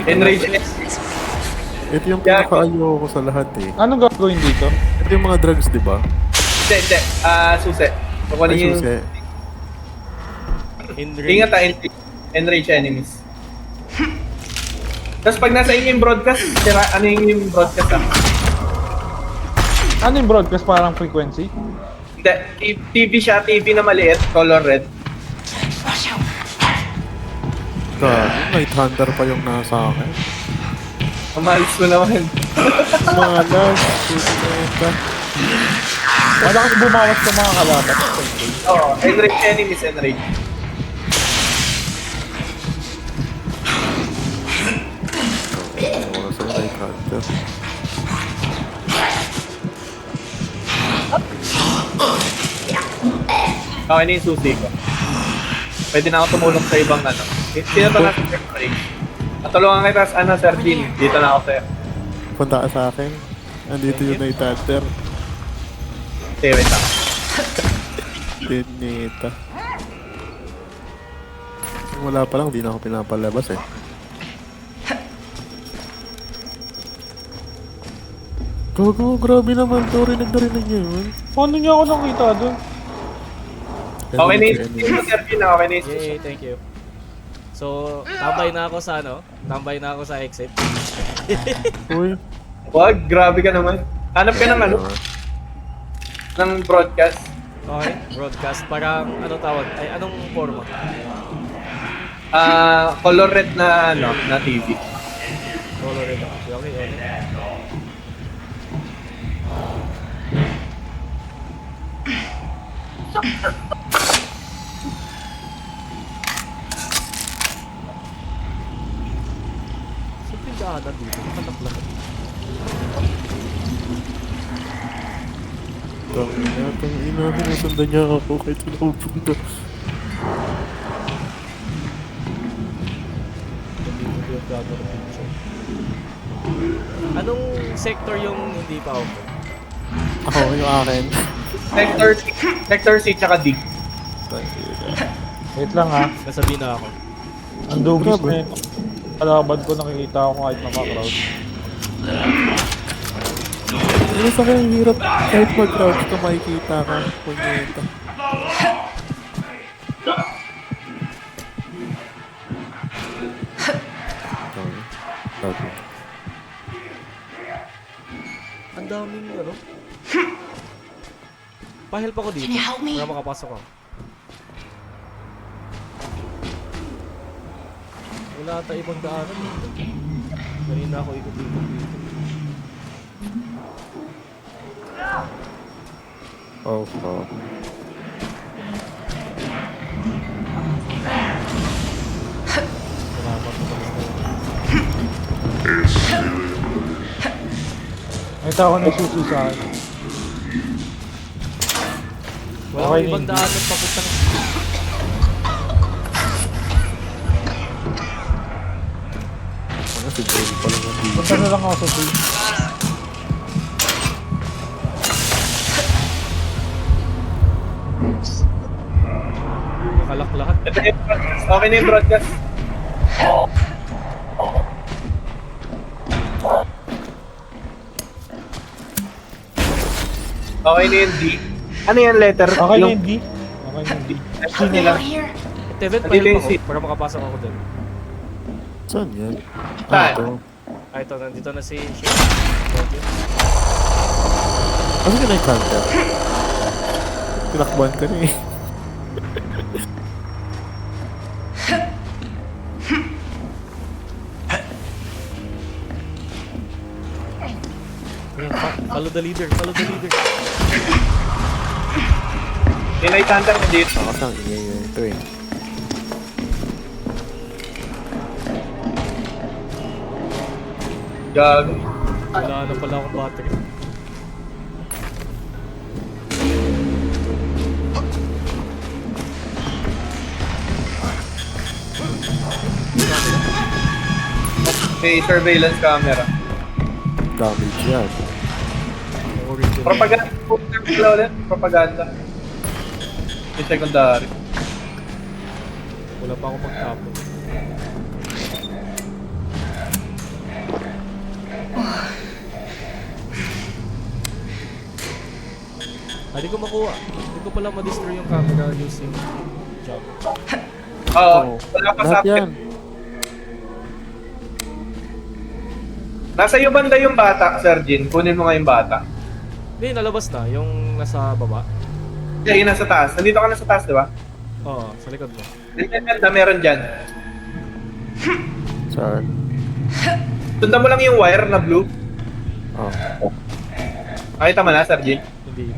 Enrage.
Ito yung pinaka-ayaw ko sa lahat eh.
Anong gagawin dito?
Ito yung mga drugs, di ba?
Hindi. Susi. Kukunin
Ay,
yung...
susi.
Ingat enrage enemies. Tapos pag nasa inyo yung broadcast, ano yung broadcast ah?
Ano yung broadcast parang frequency?
Hindi, TV siya, TV na maliit, color red.
Watch out.
Gago, Night Hunter pa yung nasa akin.
Mamalis ko naman.
Malas, susi na ito.
Wala kang bumawas sa mga kalaban.
Oo, enrage enemies, enrage.
Oo, sa Night Hunter.
Okay na yung susi ko. Pwede na ako tumulong sa ibang ano. Sino to nasa enrage? Matulungan kita sa ano, Sir Dean. Dito na ako sa'yo.
Punta ka sa akin. Andito yung Night Hunter.
Okay, wait lang.
Tinita. Wala pa lang, di na ako pinapalabas eh. Gago, grabe naman to. Rinig na rinig niya yun.
Paano niya ako nakita doon?
Okay na yung Sir Dean. Okay na yung susi.
Yay, thank you. So, tambay na ako sa ano? Tambay na ako sa exit.
Uy.
Wag, grabe ka naman. Hanap ka ng ano? Ng broadcast.
Okay, broadcast. Parang, ano tawag? Ay, anong forma?
Color red na ano, na TV.
Color red. Okay, okay. Saan pinagdaanan dito? Nakataklan.
Tang ina, sinusundan niya ako kahit saan ako punta.
Anong sector yung hindi pa open?
Ako, yung akin.
Sector C tsaka D.
Wait lang ha.
Nasabi na ako.
Ang dugis
Grabe.
na ito. Kalaban ko nakikita ako kahit naka-crowd.
Ano sa kaya hirap kahit mag-crouch ka makikita ka. Punyeta. Sabi.
Ang daming ano? Pa-help ako dito.
Can you help me?
Para makapasok ako. Wala ata ibang daanan dito. Kanina ako ikot-ikot dito.
Oh, oh.
Salamat po pala sa
Nakita ako na susi sa akin.
Wala
Okay,
akong ibang
hindi.
daanan papuntang...
Ano si Joey pa lang nandito.
Punta na lang ako sa susi.
Nakalak lahat.
Ito yung broadcast. Okay na yung broadcast. Okay na yung D. Ano yan letter?
Okay na
Yung
yung D. Okay na yung D.
C
Help me
nila.
over here.
Teven,
Hindi
pa-help
lang
ako
si-
para makapasok ako dun.
Saan yan?
Saan?
Ito.
Ah, ito, nandito na si Shane. Thank you.
Ano ka Night Hunter? Tinakban ka na eh.
Follow the leader, follow the leader.
May Night Hunter na dito.
Ako sang ingay na ito eh.
Gago.
Wala na pala akong battery.
May surveillance camera.
Damage yan.
Original.
Propaganda. Ulit. Propaganda. Yung secondary.
Wala pa akong magtapon. Hindi ko makuha. Hindi ko pala ma-destroy yung camera using jump.
Oo. Wala pa sa
Lahat yan.
Nasa iyo banda yung bata, Sir Jin. Kunin mo nga yung bata.
Hindi, nalabas na. Yung nasa baba.
Hindi, yung nasa taas. Nandito ka na sa taas, di ba?
Oo, sa likod mo.
Na meron dyan.
Saan?
Sundan mo lang yung wire na blue.
Oh.
Nakita mo na, Sir Jin?
Hindi.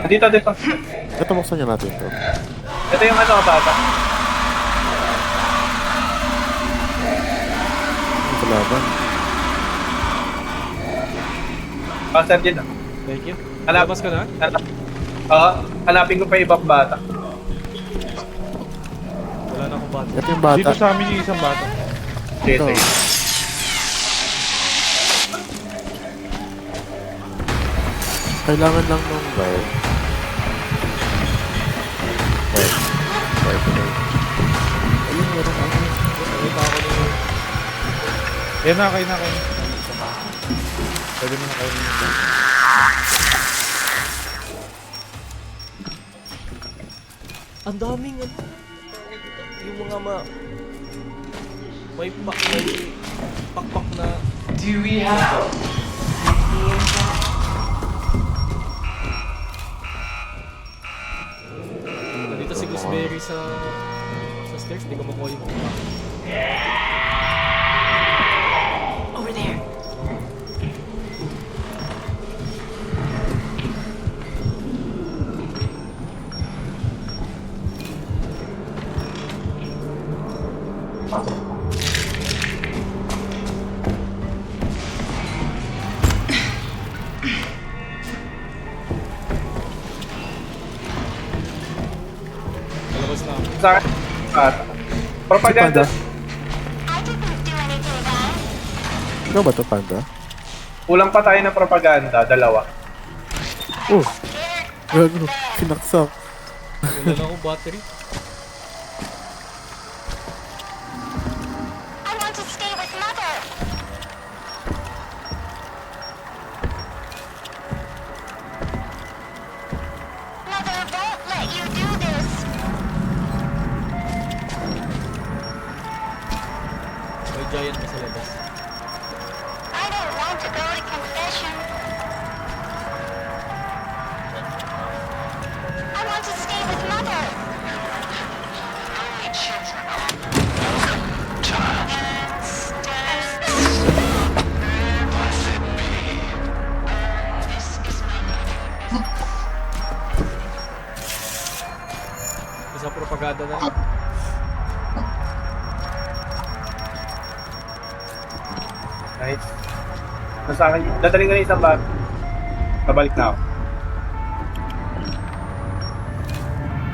Dito.
Ito, buksan niya natin to.
Ito yung ano, bata.
Ito laban.
Sir Jin.
Thank you.
Hanap.
Nalabas ka na?
Oo. Hanapin ko pa ibang bata.
Wala na akong battery.
Ito yung bata.
Dito sa amin yung isang bata.
Sige,
Ito.
sige.
Kailangan lang nung wire. Wire. Wire ko na. Ayun, meron ako.
Nakita ako nung...
Yan na, kayo na. Pwede mo na kayo na.
Ang daming ano. Yung mga may pakpak na...
Do we have
Nandito si Gooseberry sa stairs. Hindi ko makuha yung
over there?
Nalabas na ako.
Sa bata. Propaganda.
Si Ikaw ba to, Panda?
Kulang pa tayo ng propaganda. Dalawa.
Oh! Gago, sinaksak.
Wala na akong battery.
I want to stay with Mother. Mother won't let you do this.
May giant pa sa labas.
I don't want to go to confession. I want to stay with Mother. Only children are child. This is my mother.
Isang propaganda na lang.
Nice. Nasa akin. Dadaling ka na isang bata. Pabalik na ako.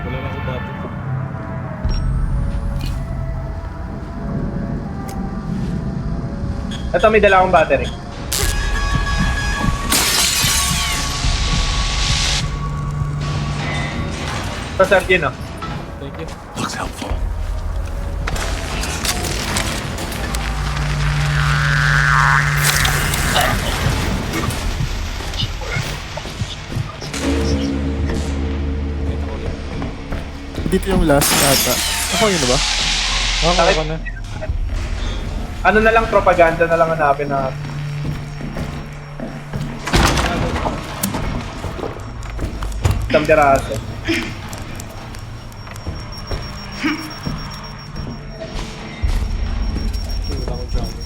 Wala na akong battery.
Ito, may dala akong battery. Ito, Sir Jin, oh.
Thank you.
Looks helpful.
Dito yung last ata. Ako yun na ba?
Ako na.
Ano na lang, propaganda na lang hanapin na. Isang piraso.
Wala akong jammer.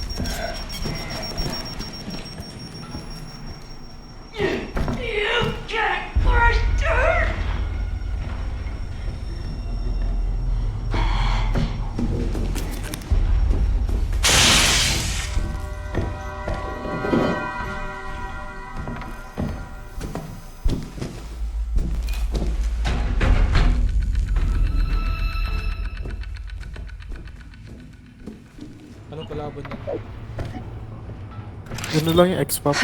laban na.
Yun na lang yung X-Pop.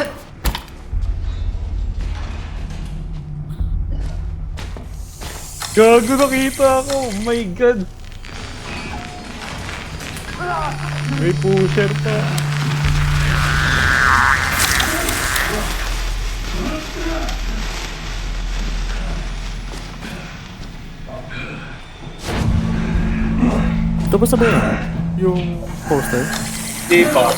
Gago, nakita ako! Oh my god! May pusher pa.
Tapos na ba yun? Yung poster?
Di pa.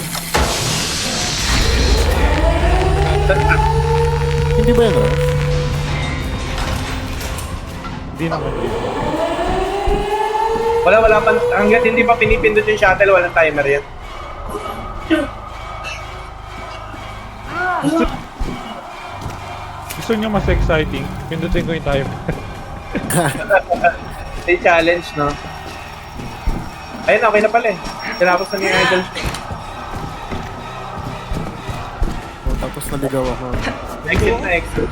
Hindi ba yun ah?
Hindi naman.
Wala pa. Hanggat hindi pa pinipindot yung shuttle, walang timer yan.
Gusto nyo mas exciting? Pindutin ko yung timer.
May challenge, no? Ayun, okay na pala eh. Tinapos na yung idol.
Oh, tapos naligaw ako.
Exit na exit.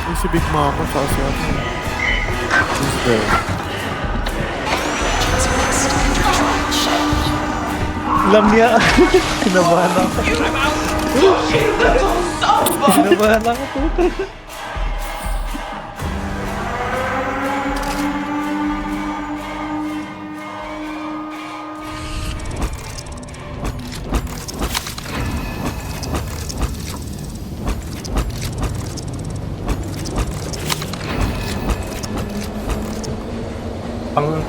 Yung si Big Mama sa si ano. Who's there?
Alam niya. Kinabahan ako. Kinabahan ako, puta.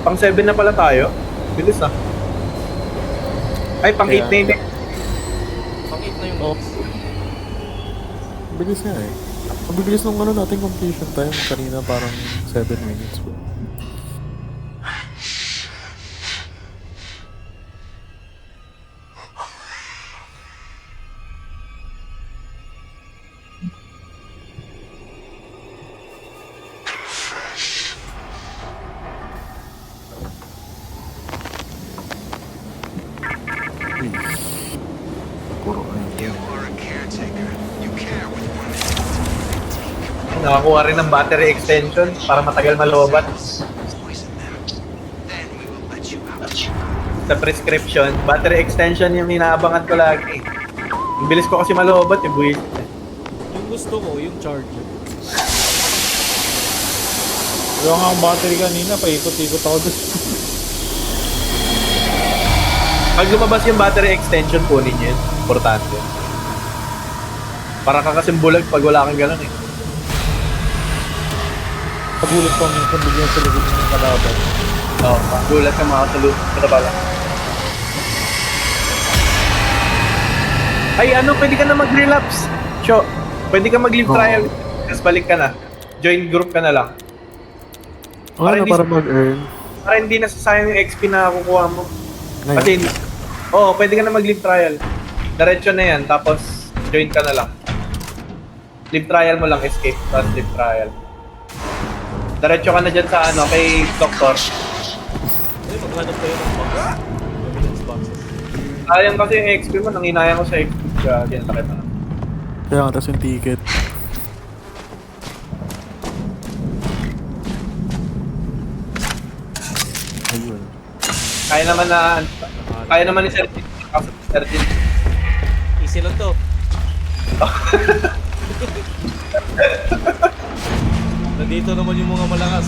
Pang 7 na pala tayo. Bilis ah. Ay, pang 8 na yun eh.
Pang-8 na yung box.
Bilis nga eh. Ang bibilis nung ano natin completion time kanina parang 7 minutes. Puro
You are a caretaker. You care with one
Nakakuha rin ng battery extension para matagal malobat.
poison them. Then we will let you out.
Sa prescription, battery extension yung inaabangan ko lagi. Ang bilis ko kasi malobat, yung buwis.
Yung gusto ko, yung charger.
Wala nga ang battery kanina, paikot-ikot ako doon.
Pag lumabas yung battery extension, kunin yun. Importante. Para ka kasing bulag pag wala kang ganun eh.
Pagulit ko minsan bigyan sa likod ng kalaban.
Oo, gulat ka mga salud. Kada pala. Ay, ano, pwede ka na mag-relapse. Sure. Pwede ka mag-live
Oo.
trial. Tapos balik ka na. Join group ka na lang.
Ano
hindi-
para mag-earn?
Para hindi nasasayang yung XP na kukuha mo.
Ngayon.
Kasi, oo, pwede ka na mag-live trial. Diretso na yan, tapos join ka na lang. Live trial mo lang, escape, tapos live trial. Diretso ka na dyan sa ano, kay Doktor.
Ay, maghanap kayo ng box. Evidence boxes.
Sayang kasi yung XP mo, nanginayang ko sa XP. Kaya ginasakit na.
Kaya nga, tapos yung ticket. Ayun.
Kaya naman ni Sergin. Kaso ni Sergin.
Easy lang to. Nandito naman yung mga malakas.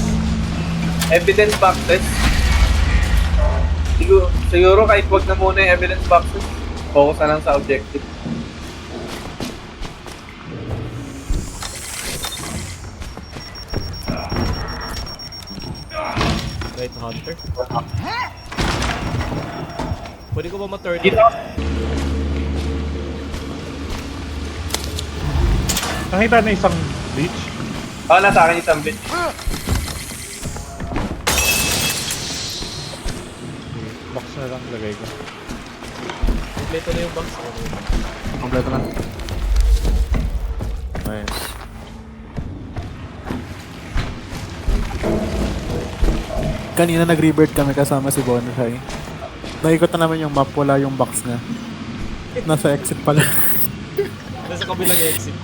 Evidence boxes. Siguro kahit wag na muna yung evidence boxes. Focus na lang sa objective.
Right Hunter. Pwede ko ba ma-turn?
Dito.
Nakita na isang beach.
Nasa akin isang bit.
Box na lang lagay ko.
Kompleto na yung box.
Kompleto na. Nice. Kanina nag-rebirth kami kasama si Bonfire. Nakikot na naman yung map, wala yung box niya. Nasa exit pala.
Nasa kabilang exit.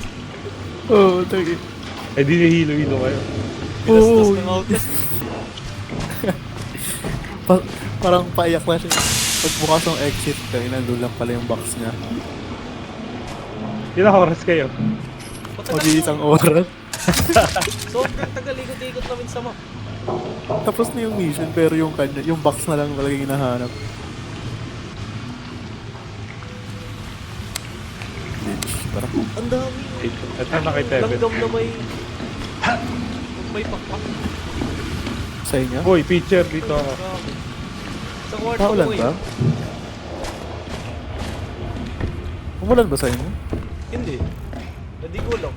Oo, tagi.
Eh di hilo-hilo kayo.
Pinastos
Oo.
ng outlast.
Parang paiyak na siya. Pagbukas ng exit, kaya nandun lang pala yung box niya.
Ilang oras kayo?
Mag-iisang oras.
Sobrang tagal, ikot-ikot namin sa map.
Tapos na yung mission, pero yung kanya, yung box na lang talaga yung hinahanap. Bitch, parang
Ang dami.
Ito na kay Tevin.
Langgam na may pakpak.
sa inyo.
Boy, picture dito ako.
Grabe. Sa kwarto
Paulan
ko
ba? Umulan ba sa inyo?
Hindi. Hindi ko lang.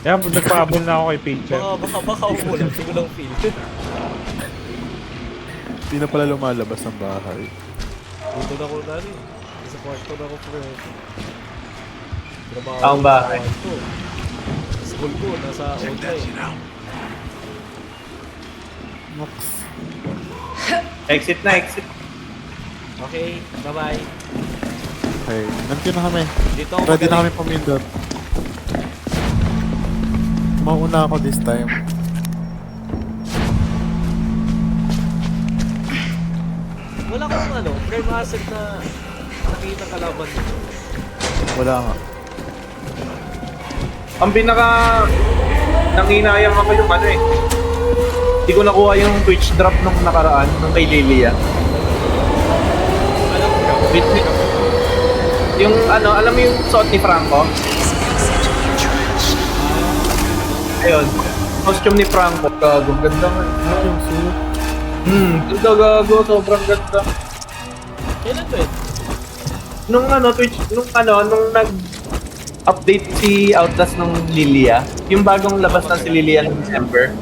Yan, nagpahabol na ako kay picture.
Baka umulan. Hindi ko lang feel.
Hindi na pala lumalabas ng bahay.
Dito na ako dali. Sa kwarto na ako friend. Trabaho
Ang
ko sa
bahay.
kwarto. Sa school ko, nasa online.
Nox.
Exit na, exit.
Okay, bye-bye.
Okay, nandiyan na kami.
Dito ako
Ready na
magaling.
kami pumindot. Mauna ako this time.
Wala kang frame hazard na nakita kalaban dito.
Wala nga.
Ang pinaka nanginayang ako yung hindi ko nakuha yung Twitch drop nung nakaraan, nung kay Lilia. Yung alam mo yung suot ni Franco? Ayun. Costume ni Franco. Gago, ganda nga.
Yung suit.
Ganda gago, sobrang ganda.
Kailan ba yun?
Nung Twitch, nung nag-update si Outlast ng Lilia, yung bagong labas ng si Lilia ng December.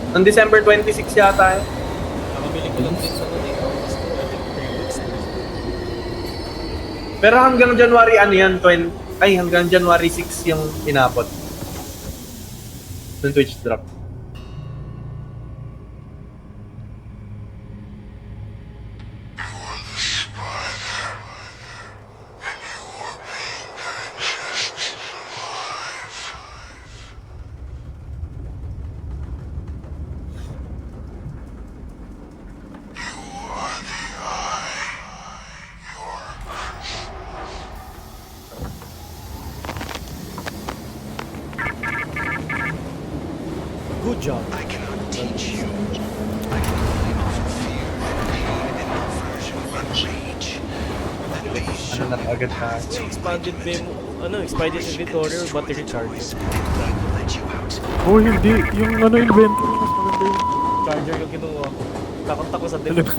Noong December 26 yata eh.
Nakabili ko lang din sa dito. I think 3 weeks na.
Pero hanggang January hanggang January 6 yung inabot. Ng Twitch drop.
Good job.
I cannot teach you. I can only offer fear, pain, and aversion and rage. That base shall
Na agad na.
Expanded memo. Expanded inventory or battery charger.
will let you out.
Oh, hindi. Yung inventory. Mas maganda yun.
Charger yung kinuha ko. Takot ako sa
Ano?
demo.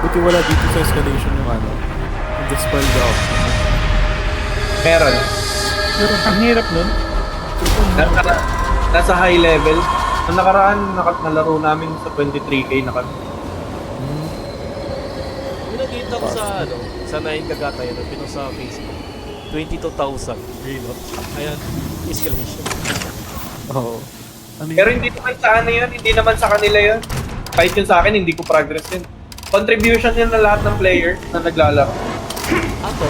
Buti wala dito sa escalation yung yung dispel the option.
Meron.
Ang hirap nun.
Nasa high level. Nung nakaraan, nalaro namin sa 23k na kami.
Yung nakita ko sa 9 kagata yun, pinost sa Facebook. 22,000 reload. Ayan, escalation.
Oo. Ano
Pero hindi naman sa yun, hindi naman sa kanila yun. Kahit yun sa akin, hindi ko progress yun. Contribution yun na lahat ng player na naglalaro.
Ato,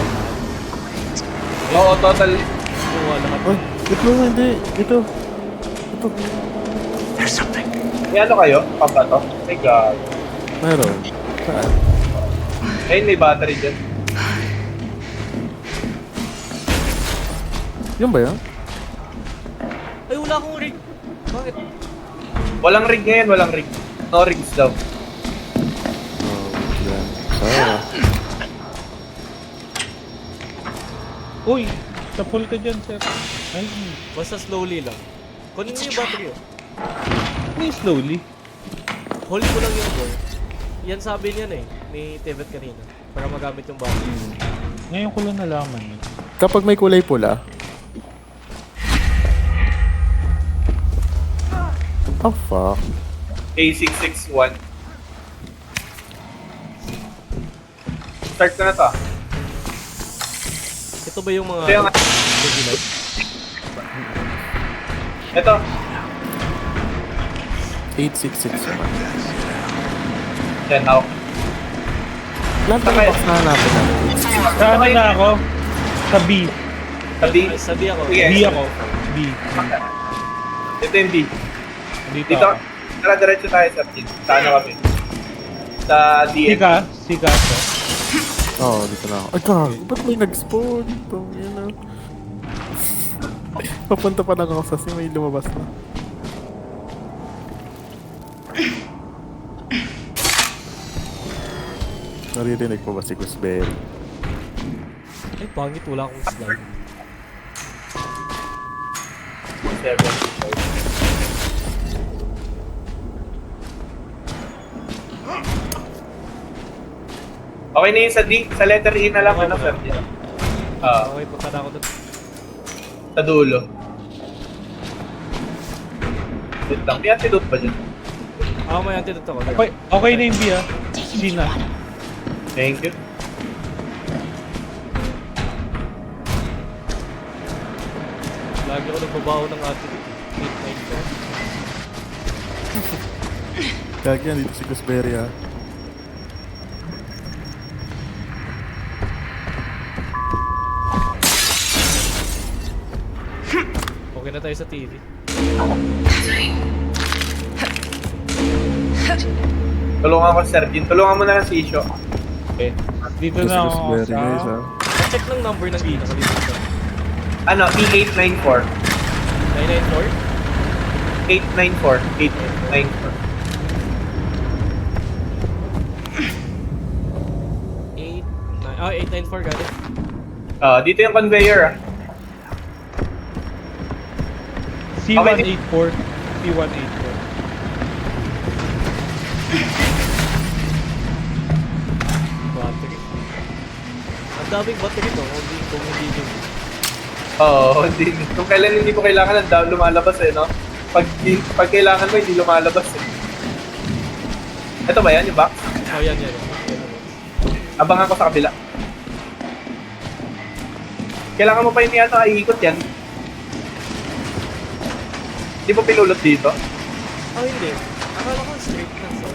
Oo, total.
kuha lahat.
Oh, ito hindi. Ito.
There's something.
May kayo? Pampato? My God.
Meron. Saan?
Ayun, may battery dyan.
Yung ba yun?
Ay, wala akong rig. Bakit?
Walang rig ngayon, walang rig. No rigs daw.
Oh, yan. Ah.
Uy, sa full ka dyan, sir. Ay,
Basta slowly lang. Kunin mo yung battery oh.
may slowly.
Hold mo lang yung board. Yan sabi niyan ni Tevet kanina. Para magamit yung battery.
Ngayon ko lang nalaman yun.
Kapag may kulay pula. Oh, fuck.
A661. Start ko na to.
Ito ba yung mga...
Ito yung...
regular?
Ito.
866 naman.
Yan, ako.
Lahat ng box na hanapin natin.
Sa ano na ako? Sa B.
Sabi.
Ay, sabi ako.
Sige.
B ako. B.
Ito yung B.
Dito
Dito.
ako.
Tara, diretso tayo sa team. Sa ano kami? Sa DN.
Sika. Sika to.
Oo, dito na ako. Ay, kag, ba't may nag-spawn? Ito, yun na. Papunta pa lang ako sa may lumabas na. Naririnig mo ba si Gusberry?
Ay, pangit. Wala akong slide.
7. Okay na yun sa D. Sa letter E na lang. Ano, sir?
Okay, punta na ako doon.
Sa dulo. Wait lang. May antidote ba dyan?
Ah, may antidote ako.
Okay, okay na yung B ah. C na.
Thank you.
Lagi ako nagbabaho ng antidote. 8-9 ko.
Kag yan, dito si Gusberry ha.
Okay na tayo sa TV.
Tulungan ko, Sir Jin. Tulungan mo na lang si Isho.
Okay. Dito
Dito si
na ako
Gusberry guys
sa...
ha.
Check ng number ng dito. Dito.
Ano? E894.
994?
894.
894 galit.
Dito yung conveyor ah.
C184. C184.
Battery. Ang daming battery to. Kung hindi din.
Oo, hindi. Kung kailan hindi mo kailangan, lumalabas eh, no? Pag kailangan mo, hindi lumalabas eh. Ito ba yan, yung box?
Oh, yan.
Abangan ko sa kabila. Kailangan mo pa yun yata iikot yan. Hindi mo pinulot dito?
Oh, hindi. Akala ko straight na. So.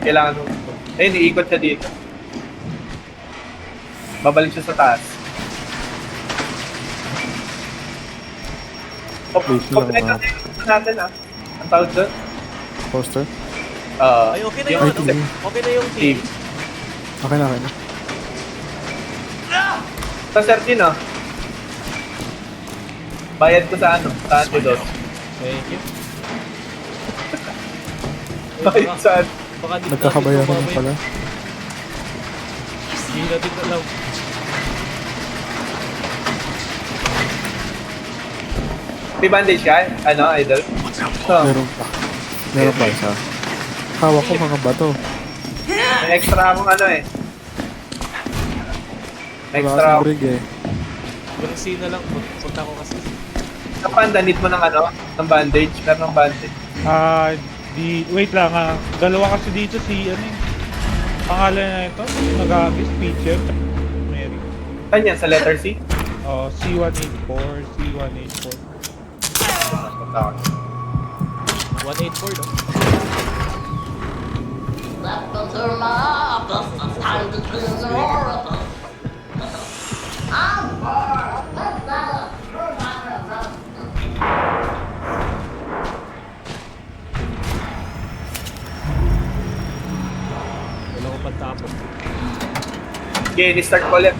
Kailangan mo. Ayun, iikot siya dito. Babalik siya sa taas.
Wait lang,
Complete natin ah. Ang tawag doon?
Poster?
Ay, okay na yung
Ay,
ano.
TV.
Okay na yung
Team.
TV.
Okay na, okay na.
Sa Sergin ah. Bayad ko sa ano? Sa antidote.
Thank you.
Bayad sa
Baka di
Nagkakabayaran na pala.
Hindi natin alam.
May bandage ka? Ano, idol?
Meron pa. Meron pa isa. Hawak ko mga bato.
May extra akong ano eh.
Wala
Extra
akong
ako.
brig eh.
Walang scene na lang. Punta ko kasi.
Kapanda, need mo ng ano? Ng bandage? Meron ng bandage.
Wait lang ah. Dalawa kasi dito si ano yung pangalan na ito. Nag-agis, Peter. Mary.
Saan yan? Sa letter C?
Oh, C184, C184.
Punta ako.
184, no?
Welcome to my office. It's time to clean the orifice. I'm bored. Let's not turn my
Wala ko pantapon.
Okay, ni-start ko ulit.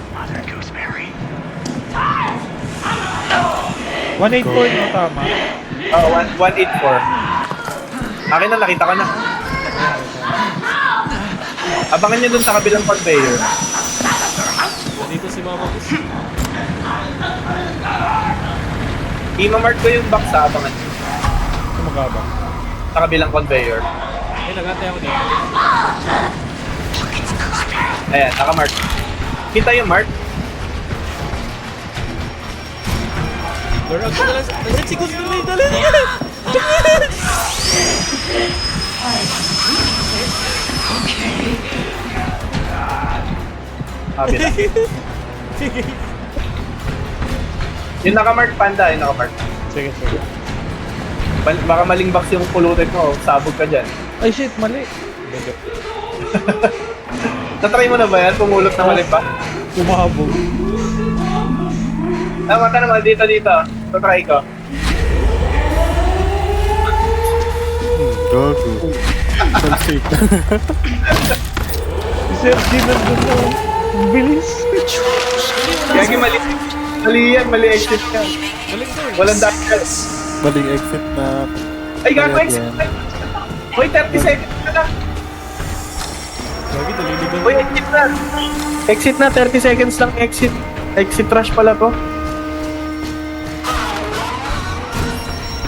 184 no, tama?
184. Akin na, nakita ko na. Abangan nyo dun sa kabilang conveyor.
Nandito si Mama Bus.
I-mark ko yung box sa abangan nyo.
Magaba.
Sa kabilang conveyor.
Eh, nagantay ako dito.
Ayan, naka-mark. Kita yung mark?
Lord, ako na lang. Nandiyan si Gusto na yung dala.
Sabi lang. Yung nakamark panda, yung nakamark.
Sige, sige.
Baka maling box yung pulutin mo, sabog ka dyan.
Ay shit, mali.
Natry mo na ba yan? Pumulot na mali pa?
Umabog.
Tama ka naman, dito. Tatry ko.
Gago. Sunset.
Si Sir G nandun na. Ang bilis.
Gagi, mali. Mali yan, mali exit ka. Walang dapat.
Maling exit na.
Ay, gago,
Ayan,
exit
yan.
na. Uy, 30 seconds na lang.
Gagi, naliligaw.
Uy, exit na. Exit na, 30 seconds lang exit. Exit rush pala to.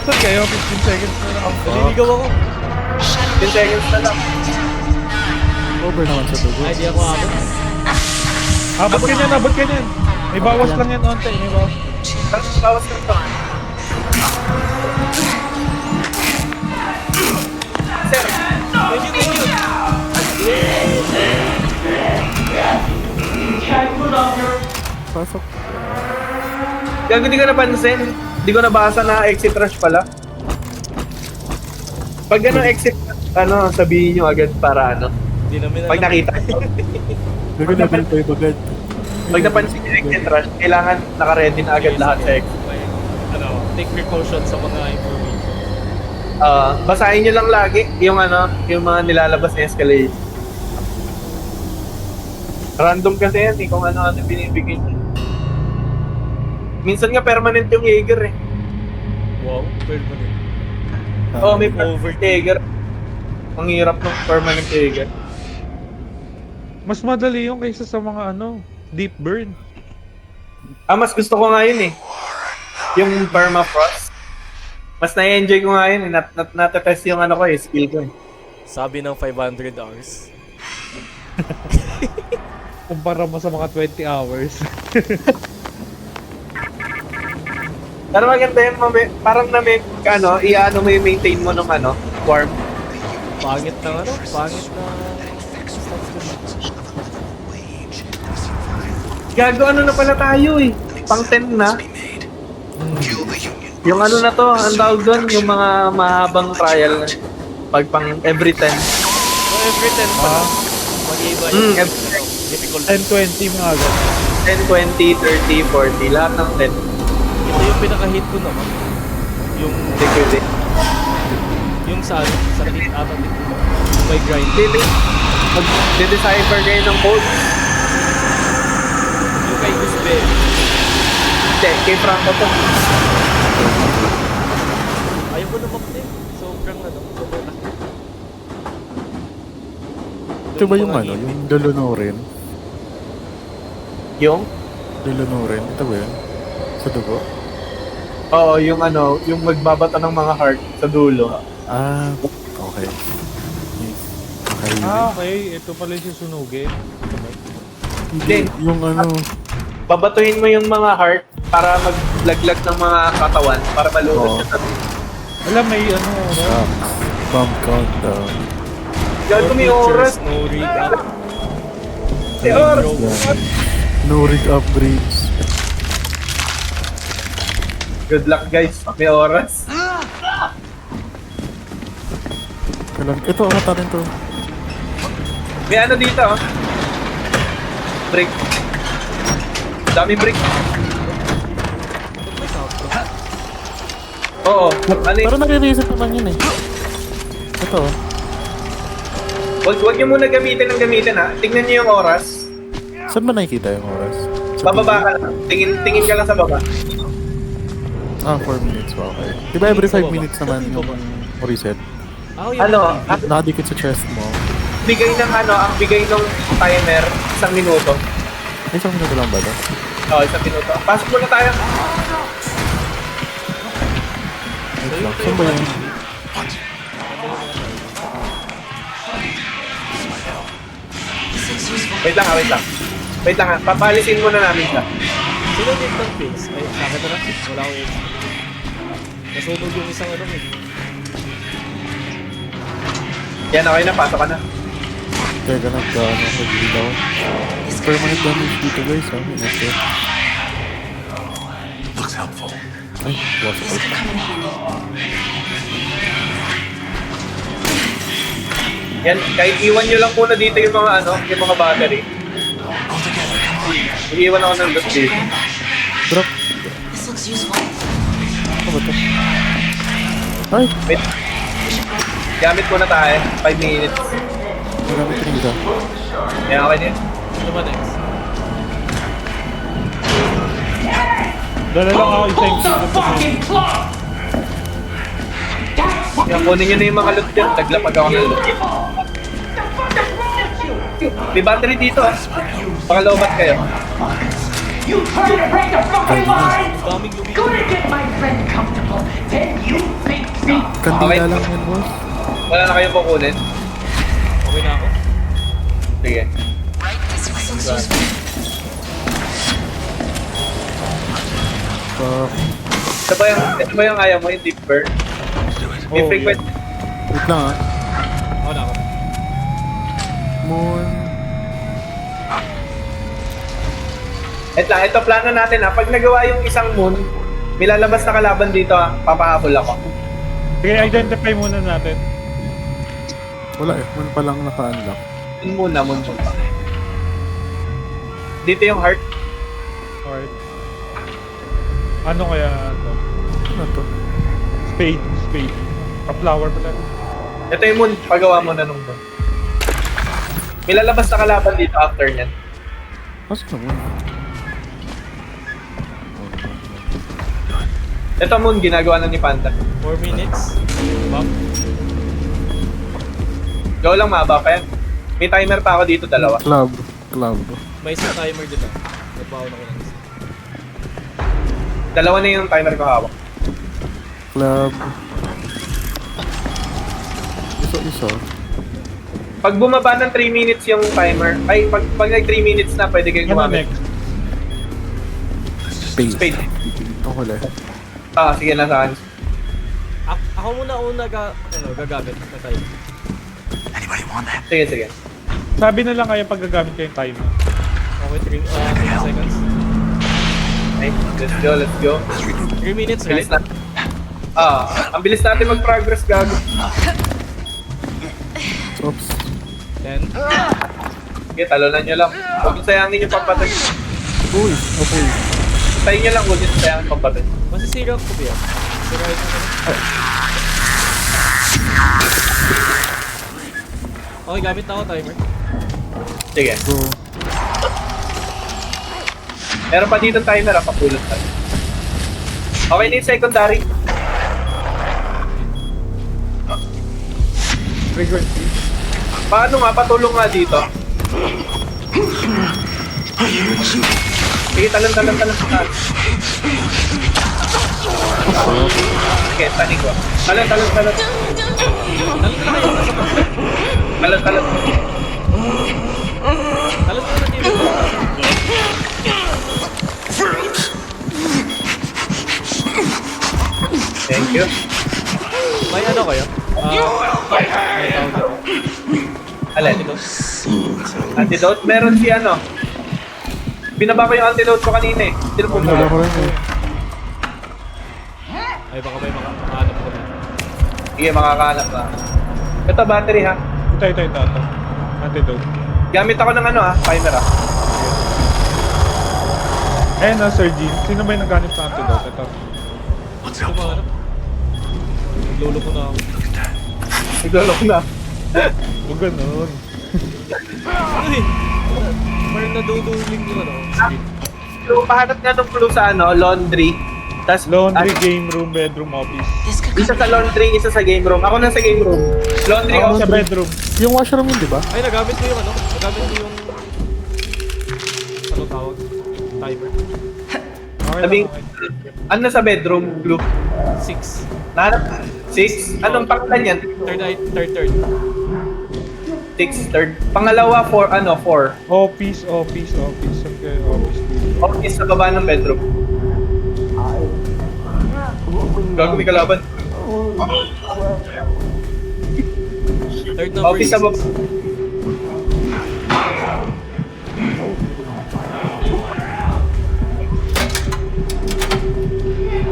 Saan kayo? 15 seconds na lang.
Naliligaw ako.
10 seconds na lang.
Over naman sa dugo.
Ay, di ako abot.
Abot ka niyan, abot ka niyan. May bawas lang yan, onte. May bawas.
Bawas na to. Sir,
Pasok.
gago, di ko napansin. Di ko nabasa na exit rush pala. Pag exit, sabihin nyo agad para
Hindi namin alam.
Pag nakita ko.
Gago na build tayo agad.
Pag napansin yung exit rush, kailangan naka-ready na agad lahat sa exit.
Take precaution sa mga information.
Basahin nyo lang lagi yung yung mga nilalabas na escalate. Random kasi yan kung ano binibigay nyo. Minsan nga permanent yung Jaeger eh.
Wow, permanent.
May permanent Jaeger. Ang hirap ng permanent Jaeger.
Mas madali yung kaysa sa mga deep burn.
Mas gusto ko nga yun eh. Yung permafrost. Mas na-enjoy ko nga yun eh. Natetest yung skill ko eh.
Sabi ng 500 hours.
Kumpara mo sa mga 20 hours.
Pero maganda yun, parang i-ano mo yung maintain mo ng farm.
Pangit na pangit na...
Gago, na pala tayo eh. Pang 10 na. Yung na to, ang tawag doon, yung mga mahabang trial. Pag pang every 10.
So every 10 pa. Mag-iba yung
Every
difficult.
10-20 mga agad.
10, 20, 30, 40, lahat ng 10.
Ito yung pinaka-hit ko naman. Yung
Security.
yung sa hit ata din ko. May grind.
Mag-decipher kayo ng code.
Yung kay Gusbe.
Hindi, kay Franco to.
Ayaw ko na maktin. Sobrang sobrang laki.
Ito ba yung yung Dolonorin?
Yung?
Dolonorin? Ito ba yun? Sa dugo?
Oo, yung yung magbabata ng mga heart sa dulo.
Ah, okay. Okay.
Okay. Ito pala yung susunugin.
Hindi.
Yung
Babatuhin mo yung mga heart para maglaglag ng mga katawan para malulod
Oo.
siya sa
Alam, may
bomb countdown.
Gago, may oras.
No rig up.
May oras.
Yan. No rig upgrades.
Good luck guys, may oras.
Ito, ata rin to.
May dito break. Dami break. Oo.
Pero nare-reset naman yun eh. Ito.
Huwag nyo muna gamitin ha. Tingnan nyo yung oras.
Saan ba nakikita yung oras? Sa
Bababa
TV?
ka lang. Tingin ka lang sa baba.
4 minutes ba? Okay. Diba every 5 minutes naman yung reset? Nakadikit sa chest mo.
Bigay ng ang bigay ng timer, 1 minuto.
Ay, 1 minuto lang ba ito?
Oo, 1 minuto. Pasok muna tayo.
Wait lang. Saan ba yun?
Wait lang. Wait lang ha. Papalisin muna namin siya.
Sino din ng face? Ay, nakita na. Wala ko yun. Nasunog yung isang eh.
Yan, okay na. Pasok ka na.
Teka, nag-gilid ako. permanent damage dito guys, ha? Ingat ko.
Looks helpful.
Ay, wasap
This could come in handy.
Yan, kahit iwan nyo lang muna dito yung mga yung mga battery.
All together, come on.
Iiwan ako ng loot dito.
Drop.
This looks useful.
Ano ba to? Ay,
Wait. Gamit muna tayo. 5 minutes.
magamit ko yung isa.
Yan, okay din.
Ano ba next?
Dala lang ako isang
Yan, kunin nyo na yung mga loot dyan. Taglapag ako ng loot. May battery dito, ah. Pakalobat kayo.
You try to break the fucking line!
Daming lumikot.
Gonna get my friend comfortable, then you think me.
Kandila lang yan, boss.
Wala na kayong kukunin.
Okay na ako.
Sige.
This looks useful.
Fuck.
Ito ba yung ayaw mo, yung deep burn? May
Oh,
frequent.
Wait lang, ha?
Ako na ako.
Moon.
Ito plano natin ha. Pag nagawa yung isang moon, may lalabas na kalaban dito ha. Papahabol ako.
Sige, identify muna natin.
Wala eh. Moon pa lang naka-unlock.
Moon pa. Dito yung heart.
Alright. Ano kaya ito?
Ano to?
Spade. A-flower pala.
Ito yung moon. Pagawa mo na nung moon. May lalabas na kalaban dito after nyan.
Asa na moon?
Ito moon, ginagawa na ni Panda.
4 minutes. Bump.
Go lang, mahaba pa yan. May timer pa ako dito, dalawa.
Club.
May isang timer din ah. Nagbaon ako ng isa.
Dalawa na yung timer ko hawak.
Club. Isa.
Pag bumaba ng 3 minutes yung timer, pag nag 3 minutes na, pwede kayong
Ano
gumamit.
next?
Spade.
Spade.
Ang huli.
Sige na sa akin.
Ako muna gagamit na tayo.
Anybody want that?
Sige.
Sabi na lang kayo pag gagamit kayo yung timer.
Okay, 3 seconds.
Okay, let's go.
3 minutes, right?
Bilis na. Ang bilis natin mag-progress, gago.
Oops.
10.
Sige, talunan nyo lang. Huwag yung sayangin yung pampatay.
Uy, okay.
Tayin nyo lang, huwag yung sayangin yung pampatay.
Masisira ko ba yan? Sirahin ko na. Okay, gamit na ako timer.
Sige.
Go.
Meron pa dito timer, papulot tayo. Okay na yung secondary.
Frequency.
Paano nga, patulong nga dito. Sige, talon sa taas. Sige, tanig ko. Talon. Talon.
Talon na kayo.
Talon.
Talon na dito.
Thank you.
May ano kayo? May tawag dito.
Alin? Antidote? Meron si ano. Binaba ko yung antidote ko kanina eh. Sino po
Wala ko rin eh.
Ay, baka may mga hanap ko dito.
Sige, makakahanap na. Ito, battery ha.
Ito. Antidote.
Gamit ako ng ano ha, timer ha.
Sir Jean. Sino ba yung naghanap sa antidote? Ito.
What's
Ito mga
helpful?
ano? Naglolo ko na ako.
Naglolok na.
Huwag ganun.
Uy! Parang naduduling yung ano. Screen.
So, pahanap nga ng clue sa ano, laundry. Tas,
Laundry, game room, bedroom, office.
This could
isa
come
sa laundry, isa sa game room. Ako na sa game room. Laundry
Ako
ako.
sa bedroom.
Yung washroom yun, di ba?
Ay, nagamit ko yung ano? Nagamit ko yung... Ano tawag? Timer.
Okay
Sabing,
lang, okay.
ano sa bedroom, clue?
6.
Nahanap? 6? Anong pangalan yan?
Third.
6, third. Pangalawa, 4, 4.
Office. Okay, office.
Office sa baba ng bedroom. Gago, may kalaban.
Third number
Office sa baba.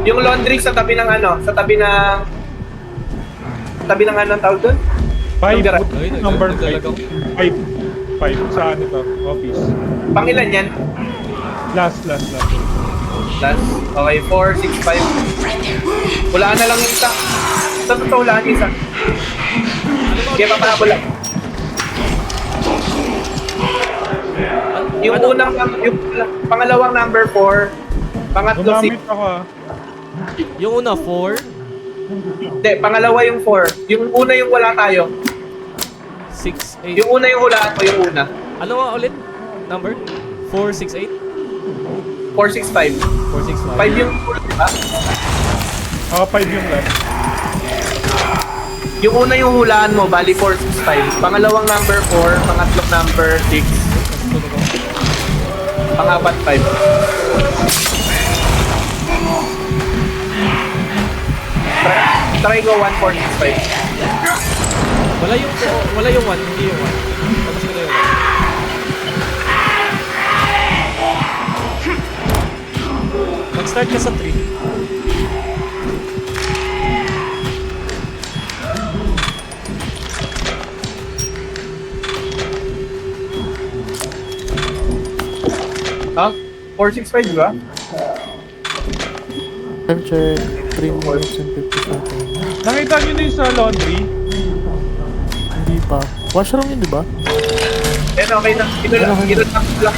Yung laundry sa tabi ng ano, sa tabi ng ano ang tawag doon?
5,
Number-
number
naglalag
5.
ako.
5. Saan ito? Office.
Pangilan yan?
Last.
Last. Okay, 4, 6, 5. Hulaan na lang yung isa. Sa totoo, hulaan yung isa. Kaya papahabol lang. Yung unang, yung pangalawang number 4, pangatlo 6.
Gumamit ako ah.
Yung una, 4.
Hindi, pangalawa yung 4. Yung una yung wala tayo.
6, 8.
Yung una yung hulaan mo, yung una.
Ano nga ulit? Number? 4, 6, 8?
4, 6, 5.
4, 6,
5 yung full, di ba?
5 yung last.
Yung una yung hulaan mo, bali 4, 6, 5. Pangalawang number 4, pangatlong number 6, pangapat 5. Try go 1, 4, 6, 5.
Wala yung 1, hindi yung 1. Tapos ko na yung 1. Mag-start ka sa 3.
Ha? 4, 6, 5, di ba?
Time check. 3 minutes and 50 seconds.
Nakita nyo na yung sa laundry?
Hindi pa. Washroom yun, di ba?
Then okay na. Inulang lang.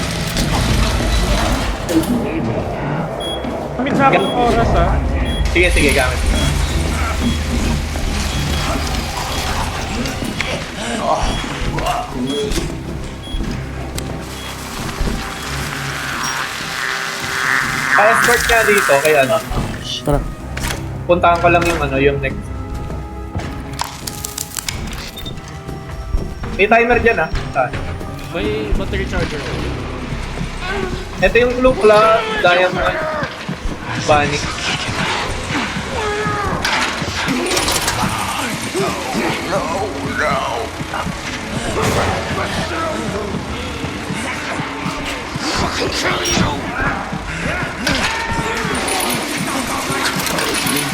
Gamit na akong oras ah.
Sige, gamit. Pa-escort nga dito, kaya ano.
Tara.
Puntahan ko lang yung ano, yung next. May timer dyan ah. Saan?
May battery charger.
Ito yung clue pala, diamond. Bunny.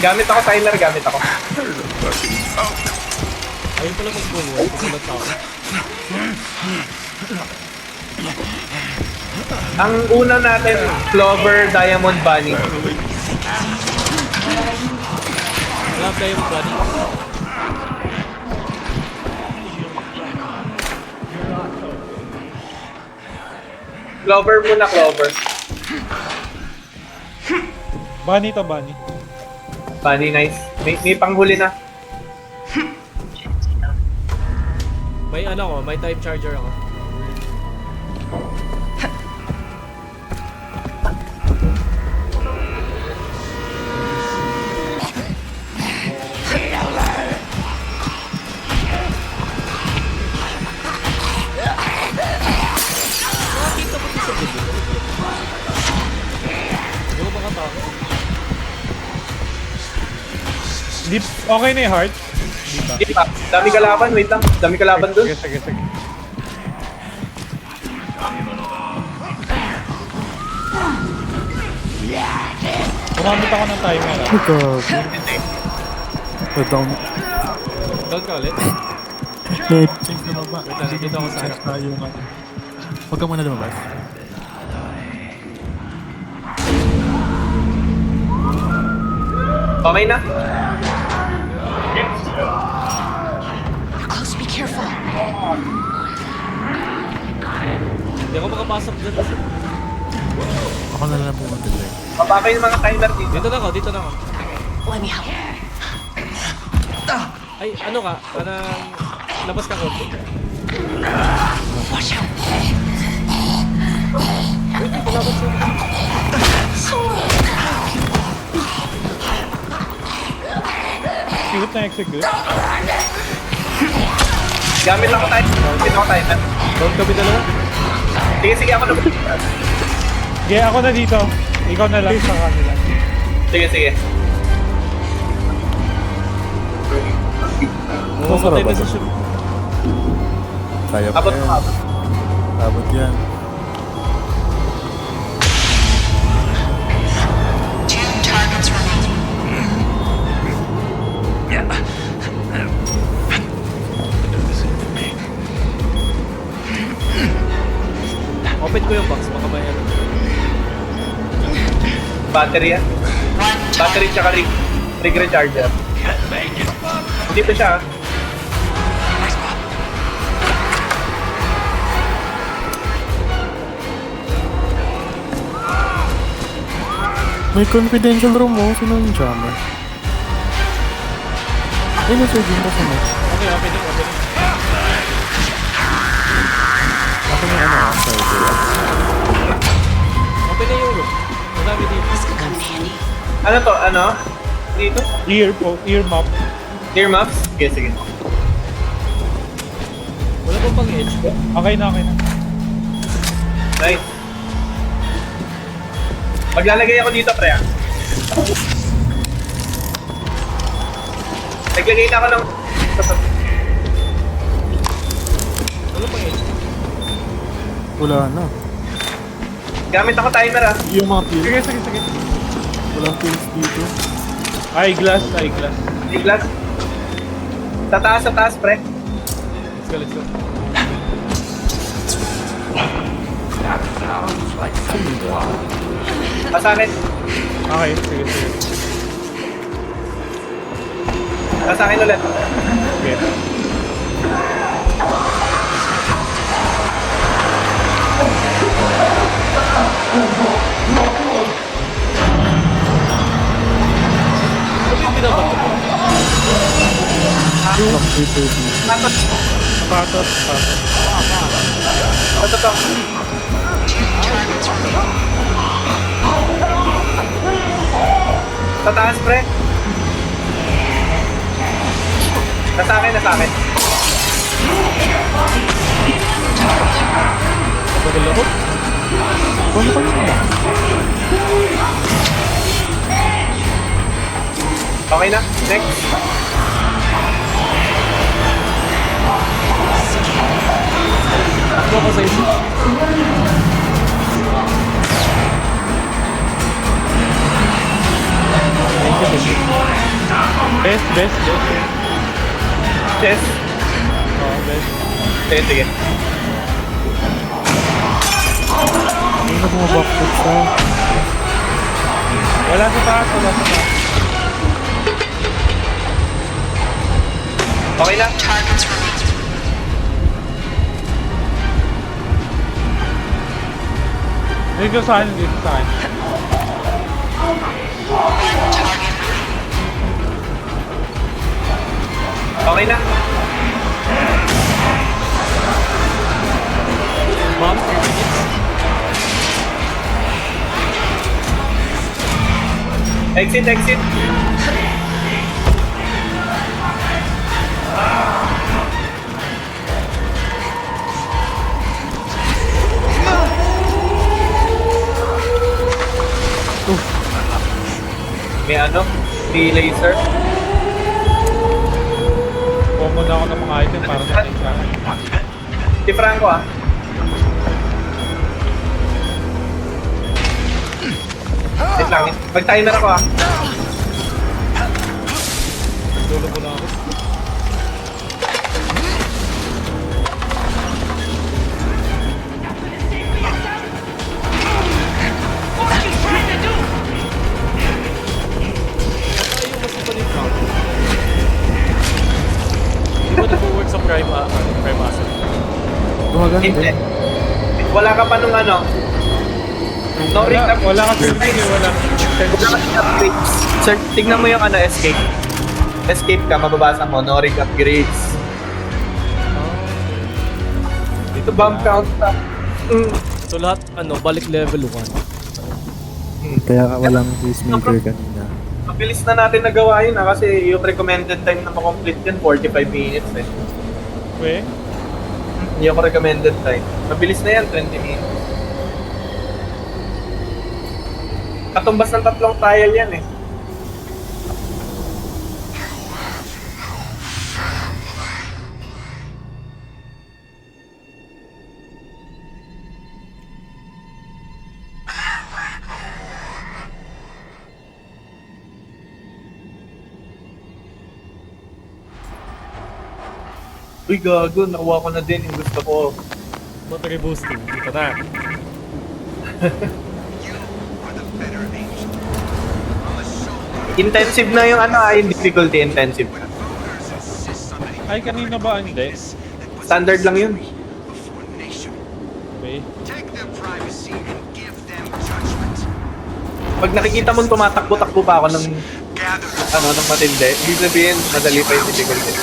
Gamit ako timer, gamit ako.
Ayun pala mag-forward. Pumunod ako.
Ang una natin, Clover, Diamond, Bunny.
Wala tayo yung body.
Clover muna, Clover.
Bunny to, bunny.
Bunny, nice. May panghuli na.
May ano ko, may type charger ako. Nakakita ko sa video. Hindi ko makatako.
Di, okay na yung heart?
Di pa. Dami kalaban, wait lang. Dami kalaban dun.
Sige. Gumamit ako ng timer ah.
Oh, God. Down.
Down ka ulit?
Wait. Change na baba.
Wait lang, dito ako sa harap.
Tayo nga. Huwag ka muna lumabas.
Okay na?
You're close, be careful.
Hindi ako makapasok dyan.
Ako na lang pumunta dyan.
Baba yung mga timer dito.
Dito na ako.
Let me help.
Ay, ano ka? Parang labas ka konti.
Watch out.
Wait, labas ka.
Execute na execute.
Gamit ako timer.
Down kami dalawa.
Sige, ako na.
Okay, ako na dito. Ikaw na lang sa kanila.
Sige.
Mamamatay na sa shoot.
Kaya pa
Abot
yan.
mo, abot.
Abot yan.
2 targets remaining.
i-open ko yung box, baka may ano.
Battery yan. Battery tsaka rig recharger. Dito siya.
May confidential room mo. Sino yung jammer? Ay, nasa din ka sana.
Okay, opening.
Ako yung ano, sorry.
Open na yung room. Madami dito.
This could come in handy.
Ano to? Ano? Dito?
Ear mop.
Earmuffs? Sige, sige.
Wala pa pang edge.
Okay na.
Nice. Maglalagay ako dito, pre. Naglagay na ako ng...
Wala pang edge.
Wala na.
Gamit ako timer, ah.
Yung mga pills.
Sige.
Walang pills dito.
Eyeglass.
Di glass. Sa taas, pre.
Let's go.
Pasakin.
Okay, sige.
Pasakin ulit.
Okay.
Ano yung binabato mo?
Lock dito dito.
Patos.
Ito to. Sa taas, pre. Nasa akin.
Bagal ako.
Ano pa yun?
Okay na. Next.
Ako ko sa isa.
Best.
Chest.
Oh, best.
Sige.
Hindi na bumabakit siya.
Wala sa taas.
Okay na.
Targets remaining.
Dito sa akin.
Okay na.
Bomb 3 minutes.
Exit. May ano? May laser.
Common ako ng mga item para sa akin.
Si Franco, ah. Wait lang. Mag-timer ako, ah.
Dulo ko na ako. Di ba nag-work sa Prime Asset?
Gumagana
Hindi.
din.
Wala ka pa nung ano. No rig up.
Wala kasi wala.
Sir, tignan mo yung ano, escape. Escape ka, mababasa mo. No rig upgrades. Dito bomb count pa.
So lahat, balik level 1.
Kaya ka walang peacemaker kanina.
Mabilis na natin nagawa yun, ah, kasi yung recommended time na makomplete yun, 45 minutes eh.
Okay.
Hindi ako recommended time. Mabilis na yan, 20 minutes. Katumbas ng 3 trial yan eh. Uy, gago, nakuha ko na din yung gusto ko.
Battery boosting. Dito na.
You are the better angel. I'm a soul
Intensive na yung yung difficulty intensive.
when voters insist on any
Ay, kanina ba hindi?
Standard lang yun.
before nation.
Okay.
Take their privacy and give them judgment.
Pag nakikita mo tumatakbo-takbo pa ako ng
Gather
ng matindi, ibig sabihin, madali pa yung difficulty.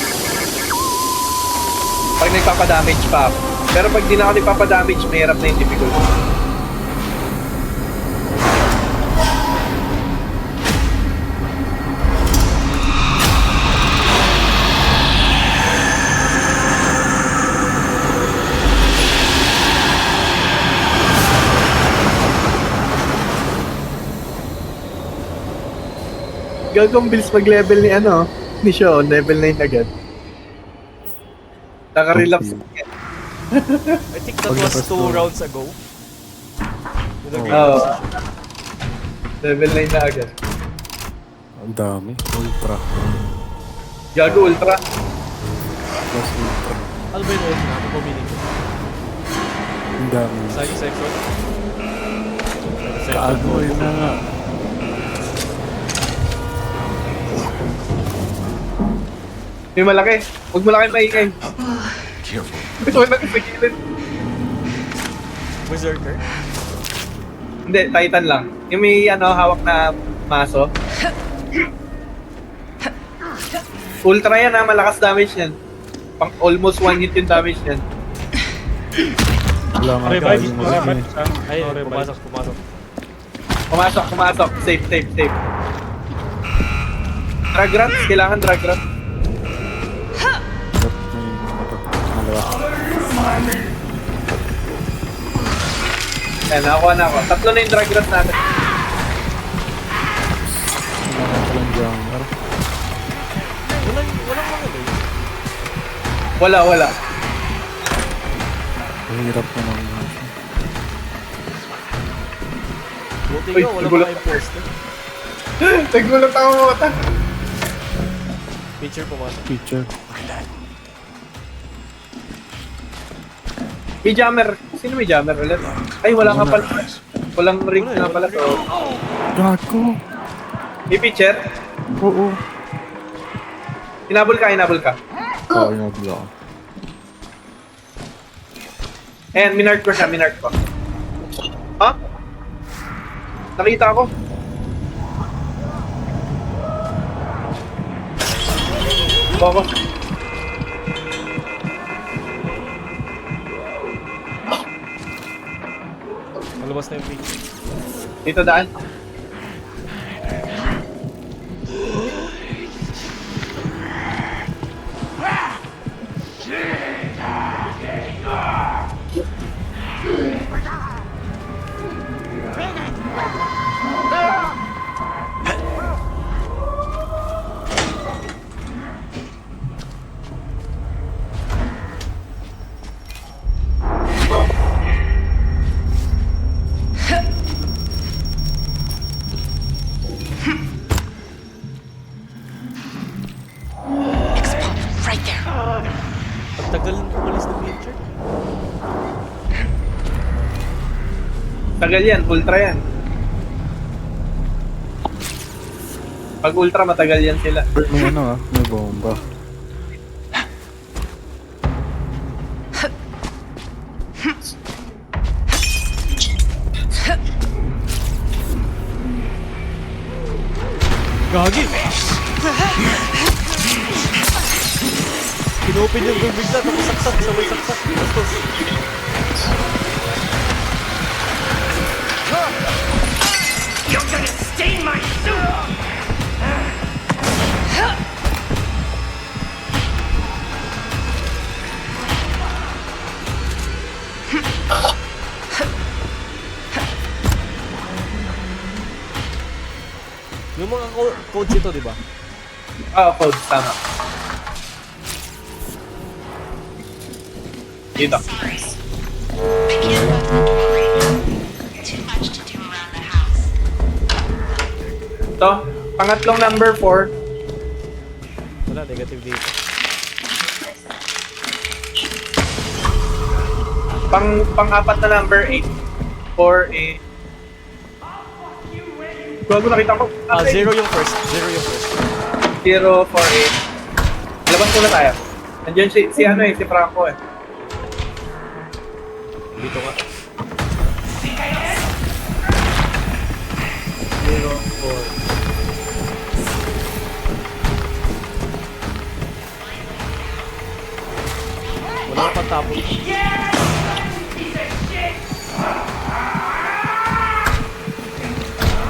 Pag nagpapadamage pa ako. Pero pag di na ako nagpapadamage, mahirap na yung difficulty. Gagawang bills mag-level ni Sean, level 9 agad. Naka-relapse na yan.
I think that was 2 rounds ago.
Oo. Level 9 na agad.
Ang dami. Ultra.
Gago ultra.
Plus ultra.
Ano ba yung ultra? Ano ba meaning ko?
Ang dami.
Side section?
Gago, yun na nga.
May malaki. Huwag malaki maingay.
Careful.
May malaki sa gilid.
Berserker?
Hindi, Titan lang. Yung may hawak na maso. Ultra yan malakas damage yan. Pang almost 1 hit yung damage yan.
Wala nga
Revive,
galing
revive
mag-
siya.
Ay,
Revive.
pumasok.
Pumasok. Safe. Drag runs, kailangan drag runs. Ayan, nakakuha na ako. 3 na yung drag runs natin.
Kailangan ko lang jammer.
Walang mga eh.
Wala.
Mahirap naman.
Buti
Uy,
nga, walang
nagulat.
mga imposter.
Nagulat ako mata.
Picture pumasok.
Feature.
May jammer. Sino may jammer ulit? Ay, wala nga pala. Walang ring nga pala to.
Gago.
May pitcher.
Oo.
Hinabol ka.
Oo, inabla ako.
Ayan, minark ko siya. Ha? Nakita ako. Boko.
Malabas na yung picture.
Dito daan.
X-Pop, right there.
Ang tagal nang umalis na picture.
Tagal yan. Ultra yan. Pag ultra, matagal yan sila.
May may bomba.
Gagi! Kinopen yung door bigla, tapos saksak, sabay saksak. Bastos.
You're gonna stain my suit!
Yung mga codes ito, di ba?
Codes. Tama. Dito.
Too much to do around the house.
Ito. Pangatlong number 4.
Wala, negative dito.
Pang-apat na number 8. 4A. Bago nakita ko.
Zero yung first. Zero yung first.
048. Labas muna tayo. Nandiyan si ano eh, si Franco eh.
Dito ka.
04.
Wala ka pang tapos.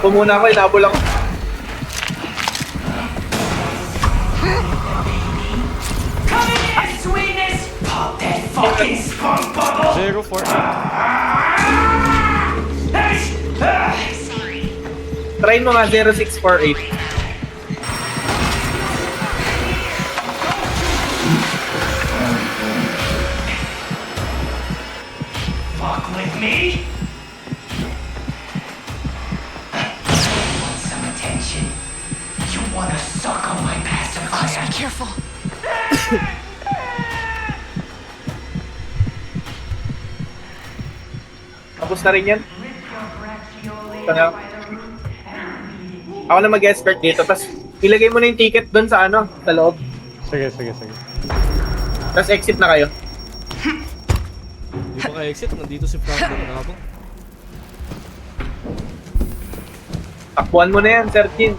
Pumuna ako, inabol ako.
Come in here, sweetness! Pop that fucking skunk bubble!
048.
Try mo nga 0648.
Fuck with me? Want some attention? You wanna suck on my passive
Close, be
gland?
careful.
Tapos na rin yan.
Rip your bracteole
Ano?
by the root and
Ako na mag-escort dito. Tapos ilagay mo na yung ticket doon sa ano, sa loob.
Sige.
Tapos exit na kayo.
Hindi pa ka exit. Nandito si Franco na ako.
Takbuhan mo na yan, Sir Jin.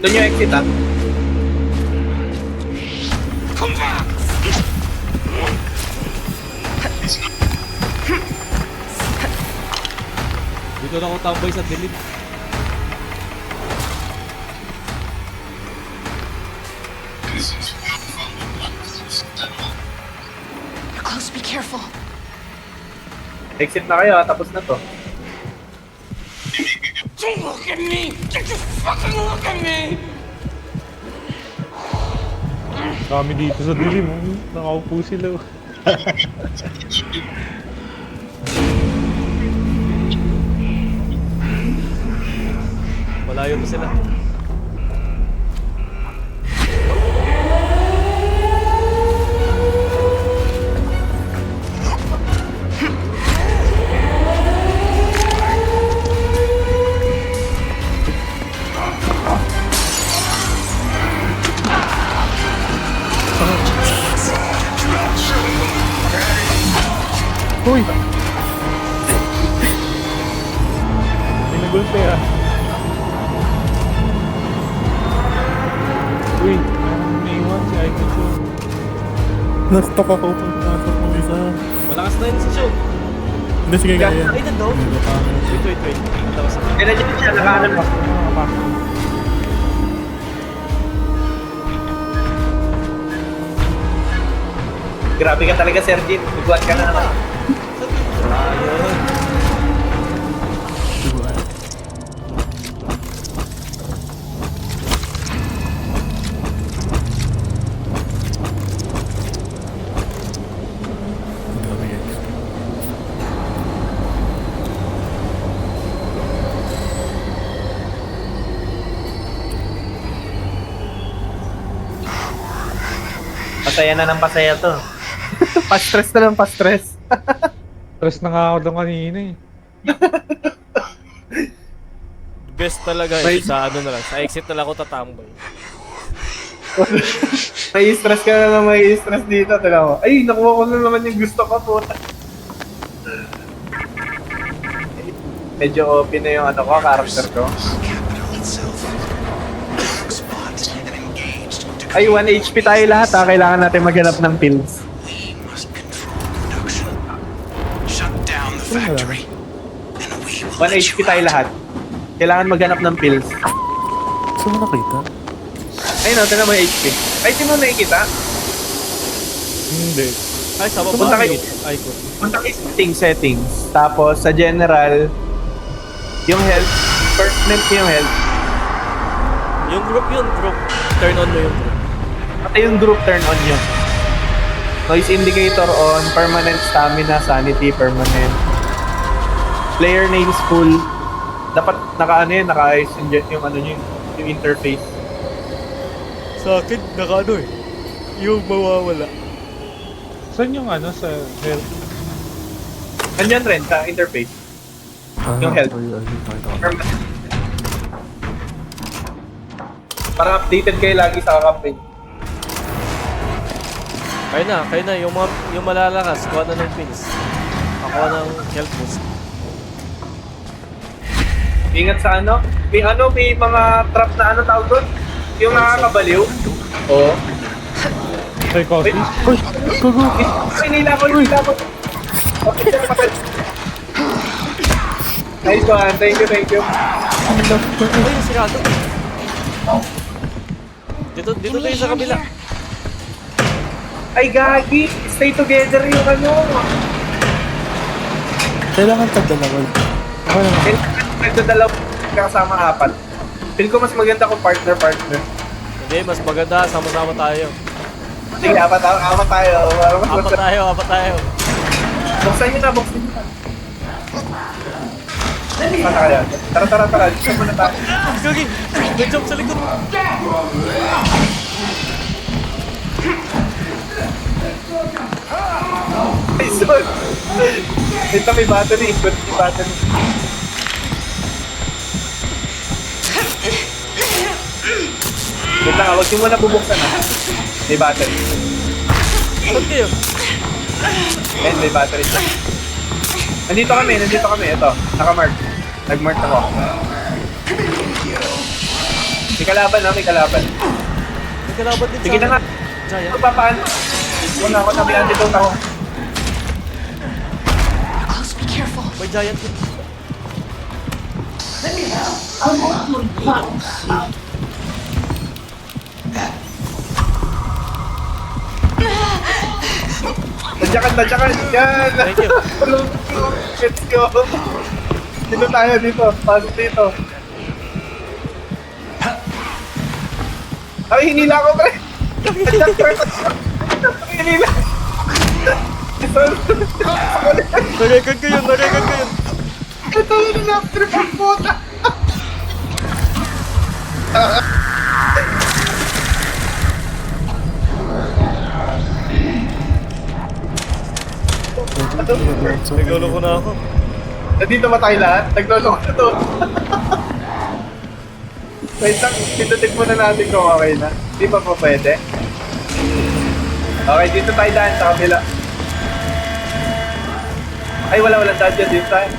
Doon yung exit ah.
Dito na ako tambay sa dilim.
You're close, be careful.
Exit na kayo ah, tapos na to.
Don't look at me! Don't you fucking look at me!
Kami dito sa dilim, nakaupo sila.
Malayo pa sila.
Uy!
Pinagulpe ah. Uy, may iwan si Aikachu.
Na-stuck ako pag pasok mo isa.
Malakas na yun si Show.
Hindi, sige kaya.
Ay, nandoon. Wait. Natawas na.
Kaya na siya, nakaanan mo. Grabe ka talaga, Sir Jin. Iguan ka na naman.
Ayun.
Diba? Grabe guys.
Pasaya na ng pasaya to. Pa-stress na ng pa-stress.
Stress na nga ako doon kanina eh.
Best talaga eh. Sa ano na lang. Sa exit na lang ako tatambay.
May stress ka na may stress dito. Tala mo. Ay, nakuha ko na naman yung gusto ko po. Medyo open na yung ano ko, character ko.
Capital itself. Spot and engaged to
Ay, 1 HP tayo lahat ha. Kailangan natin maghanap ng pills.
we must control production. Shut down the factory. And we will
1 HP tayo lahat. Kailangan maghanap ng pills.
Gusto mo nakita?
Ayun o, tignan mo yung HP. Ay, di mo nakikita?
Hindi.
Ay, sa baba.
Punta kayo.
Icon.
Punta kayo sa settings. Tapos, sa general, yung health. First net yung health.
Yung group yun, group. Turn on mo yung group.
Pati yung group turn on yun. Noise indicator on, permanent stamina, sanity, permanent. Player names full. Dapat naka-ano yun, naka-ayos yung ano yun, yung interface.
Sa akin, naka ano eh. Yung mawawala.
Saan yung ano sa health?
Andyan rin sa interface. Yung health. Para updated kayo lagi sa campaign.
Kaya na. Yung malalakas, kuha na ng pins. Ako ng health boost.
Ingat sa ano? May mga trap na ano tawag doon? Yung nakakabaliw. Oo.
Psychosis?
Hinila ko. Okay, patay. Nice one. Thank you.
Ay, sirado. Dito tayo sa kabila.
Ay, gagi! Stay together yung ano!
Kailangan tagdalawa. Okay lang.
Nagdadalaw kasama apat. Feel ko mas maganda kung partner-partner.
Hindi, mas maganda. Sama-sama tayo.
Sige, apat tayo.
Apat tayo.
Buksan nyo na. Sana kaya? Tara. Dito muna tayo.
Gagi! May jump sa likod.
Ay, son! Ito may battery. Ikot yung battery. Wait lang, huwag nyo muna bubuksan ha. May battery.
Saan kayo?
Ayan, may battery siya. Nandito kami. Ito, nakamark. Nag-mark ako. May kalaban.
May kalaban din
Sige na nga.
Giant.
Ito pa paano? Wala ako nabi antidote ako.
Close, be careful.
May giant din.
Tadyakan. Yan!
Thank you.
Let's go! Dito tayo, dito. Pasok dito. Ay, hinila ko, pre! Hinila!
Narigan ko yun.
Ito yun na, trip ang puta!
Naglolo ko na ako.
Nandito ba tayo lahat? Nagloloko na to. Wait lang, pindutin muna natin kung okay na. Di ba po pwede? Okay, dito tayo daan sa kabila. Ay, wala daan dyan. Dito tayo.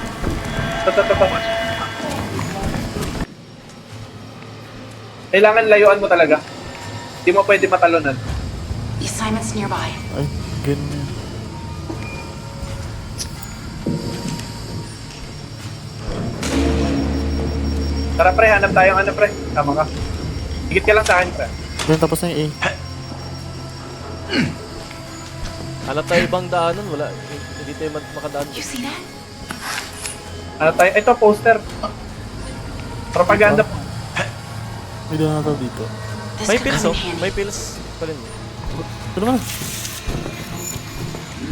Ito. Kailangan layuan mo talaga. Di mo pwede matalunan.
The assignment's nearby.
Ay, ganyan.
Tara pre, hanap tayong ano pre. Tama ka. Higit ka lang sa akin pre.
Then tapos na yung A.
Hanap tayo ibang daanan. Wala. Hindi tayo makadaan.
You see that?
Ano tayo? Ito, poster. Propaganda po.
May doon na daw dito.
This
May
could
pills
come in
oh.
handy.
May pills pa rin.
Ito naman.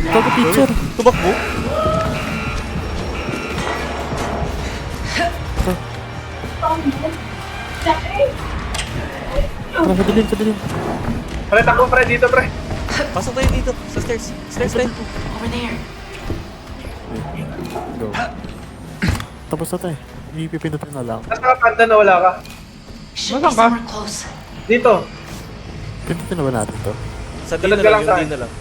Ito the picture.
Tumakbo?
Tara, sa dilim.
Pre, takbo pre, dito pre.
Pasok tayo dito. Sa stairs. Stairs tayo.
Over there.
Go. Tapos na tayo. Ipipindutin na lang.
Nasa kapanda na wala ka.
Should be
Masang ka?
somewhere close.
Dito.
Pindutin na ba natin to?
Sa D na
Tulad ka
lang.
lang
Yung
sa
D
akin.
na lang.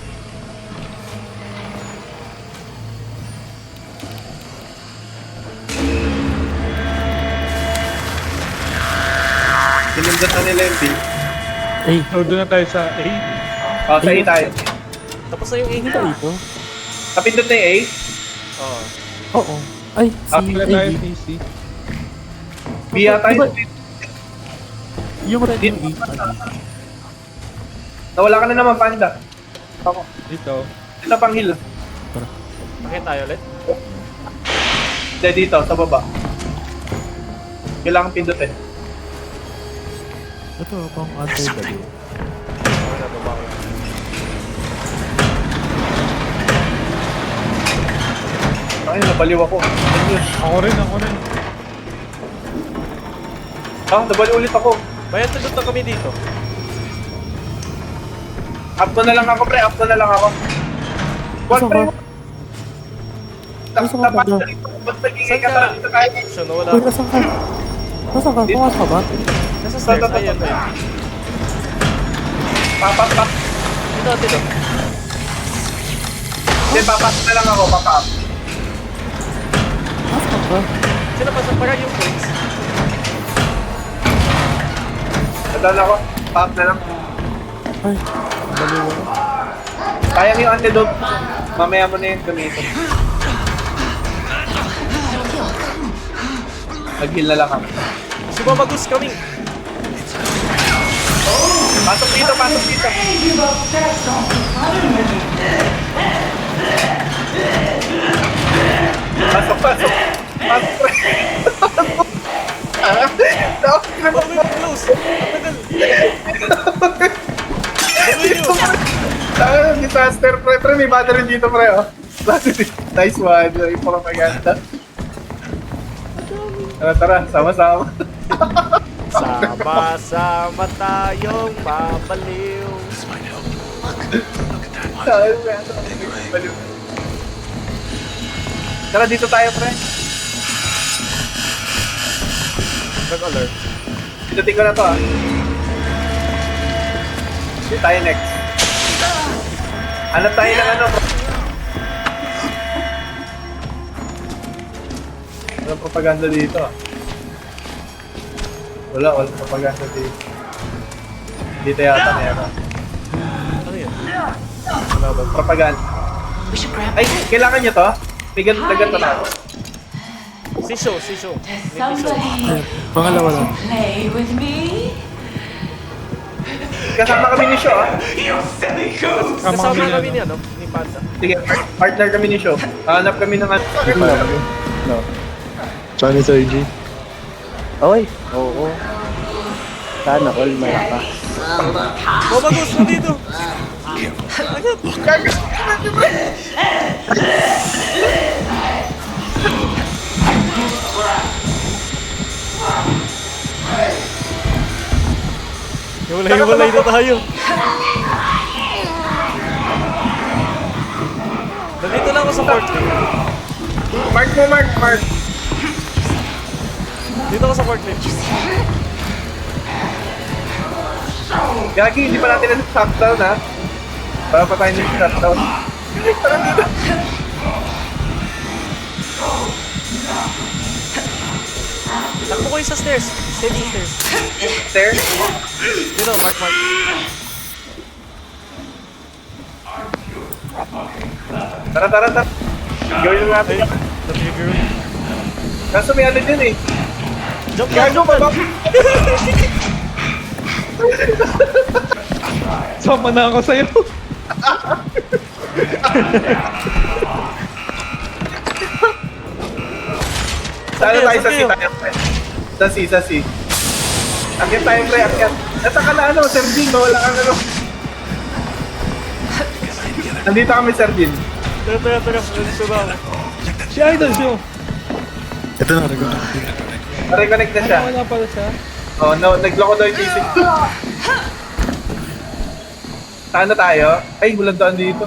Sinundan na nila yung B.
A.
So, doon na tayo sa A.
Oh, sa A tayo.
Tapos na yung A.
Hindi ito.
Kapindot na yung A.
Oo.
Oo. Ay, si
Wala
A.
tayo CC.
B yata
Diba?
yun.
Yung red yung A.
Nawala ka na naman, panda. Ako.
Dito.
Ito pang hill.
Pakita tayo ulit.
Hindi, dito, sa baba. Kailangan pindutin.
Ito, pang anti-bali.
Okay na, baba ko.
Ay, nabaliw ako. Ano yun?
Ako rin.
Ah, nabaliw ulit ako.
Bayan tulot na kami dito.
Up ko na lang ako, pre. Up ko na lang ako. Wag,
Saan
pre.
ka? Saan ka ba?
Ba't nagingay ka tara dito tayo?
Action, nawala
Uy,
ako.
nasaan ka? Nasaan ka? Pumasok ka ba?
Nasa stairs, ayan, ayan.
Papap.
Dito.
Hindi, papap na lang ako, papap.
Nasaan ka?
Sino pa sa parang yung points?
Nadal ako. Papap na lang.
Ay, baliw ako.
Sayang yung antidote. Mamaya mo na yung gamitin. Nag-heal na lang ako.
Sumabagus coming.
Pasok dito, pasok dito. Pasok. Pasok, pre.
Oh, wait, close. Tagal.
Disaster, pre. Pre, may battery dito, pre, oh. Nice one. Yung propaganda. Tara, sama-sama.
Sama-sama tayong babaliw.
Tara, dito tayo, pre.
Nag-alert.
Pinutin ko na to, ah. Dito tayo next. Ano tayo ng ano? Walang propaganda dito, ah. Walang propaganda dito. Dito yata meron.
Ano yun?
Propaganda.
We should grab
Ay, kailangan nyo to? May ganito na ako.
Si Sho.
somebody
Pangalawa lang.
play with me.
Kasama kami ni Sho, ah.
Kasama kami ni ano? Ni Panda.
Sige, partner kami ni Sho. Hanap kami ng ano.
No. Johnny Sir G. Oy, oo. Sana all malakas.
Sumabagus na dito. Hiwalay na tayo. Nandito lang ako sa port.
Mark.
Dito ako sa port.
Gagi, hindi pa natin na-shutdown, ha? Para pa tayo na-shutdown. Tara dito.
Takbo ko yung sa stairs. Save sa stairs.
Stairs.
Dito, mark.
Tara. Gawin na natin. Kaso may ano dyan, eh.
Jump
Gago, baba.
Sama na ako sa'yo.
Saan tayo sa C
Saan
tayo? Sa C. Akyat tayo, pre, akyat. Nasa ka na ano, Sir Dean, wala kang ano. Nandito kami, Sir Dean.
Tara. Nandito ba ako?
Si Idol siya.
Ito na, reconnect.
Reconnect na siya.
Wala pala siya.
Oh, no, nagloko daw yung PC. Saan na tayo? Ay, walang daan dito.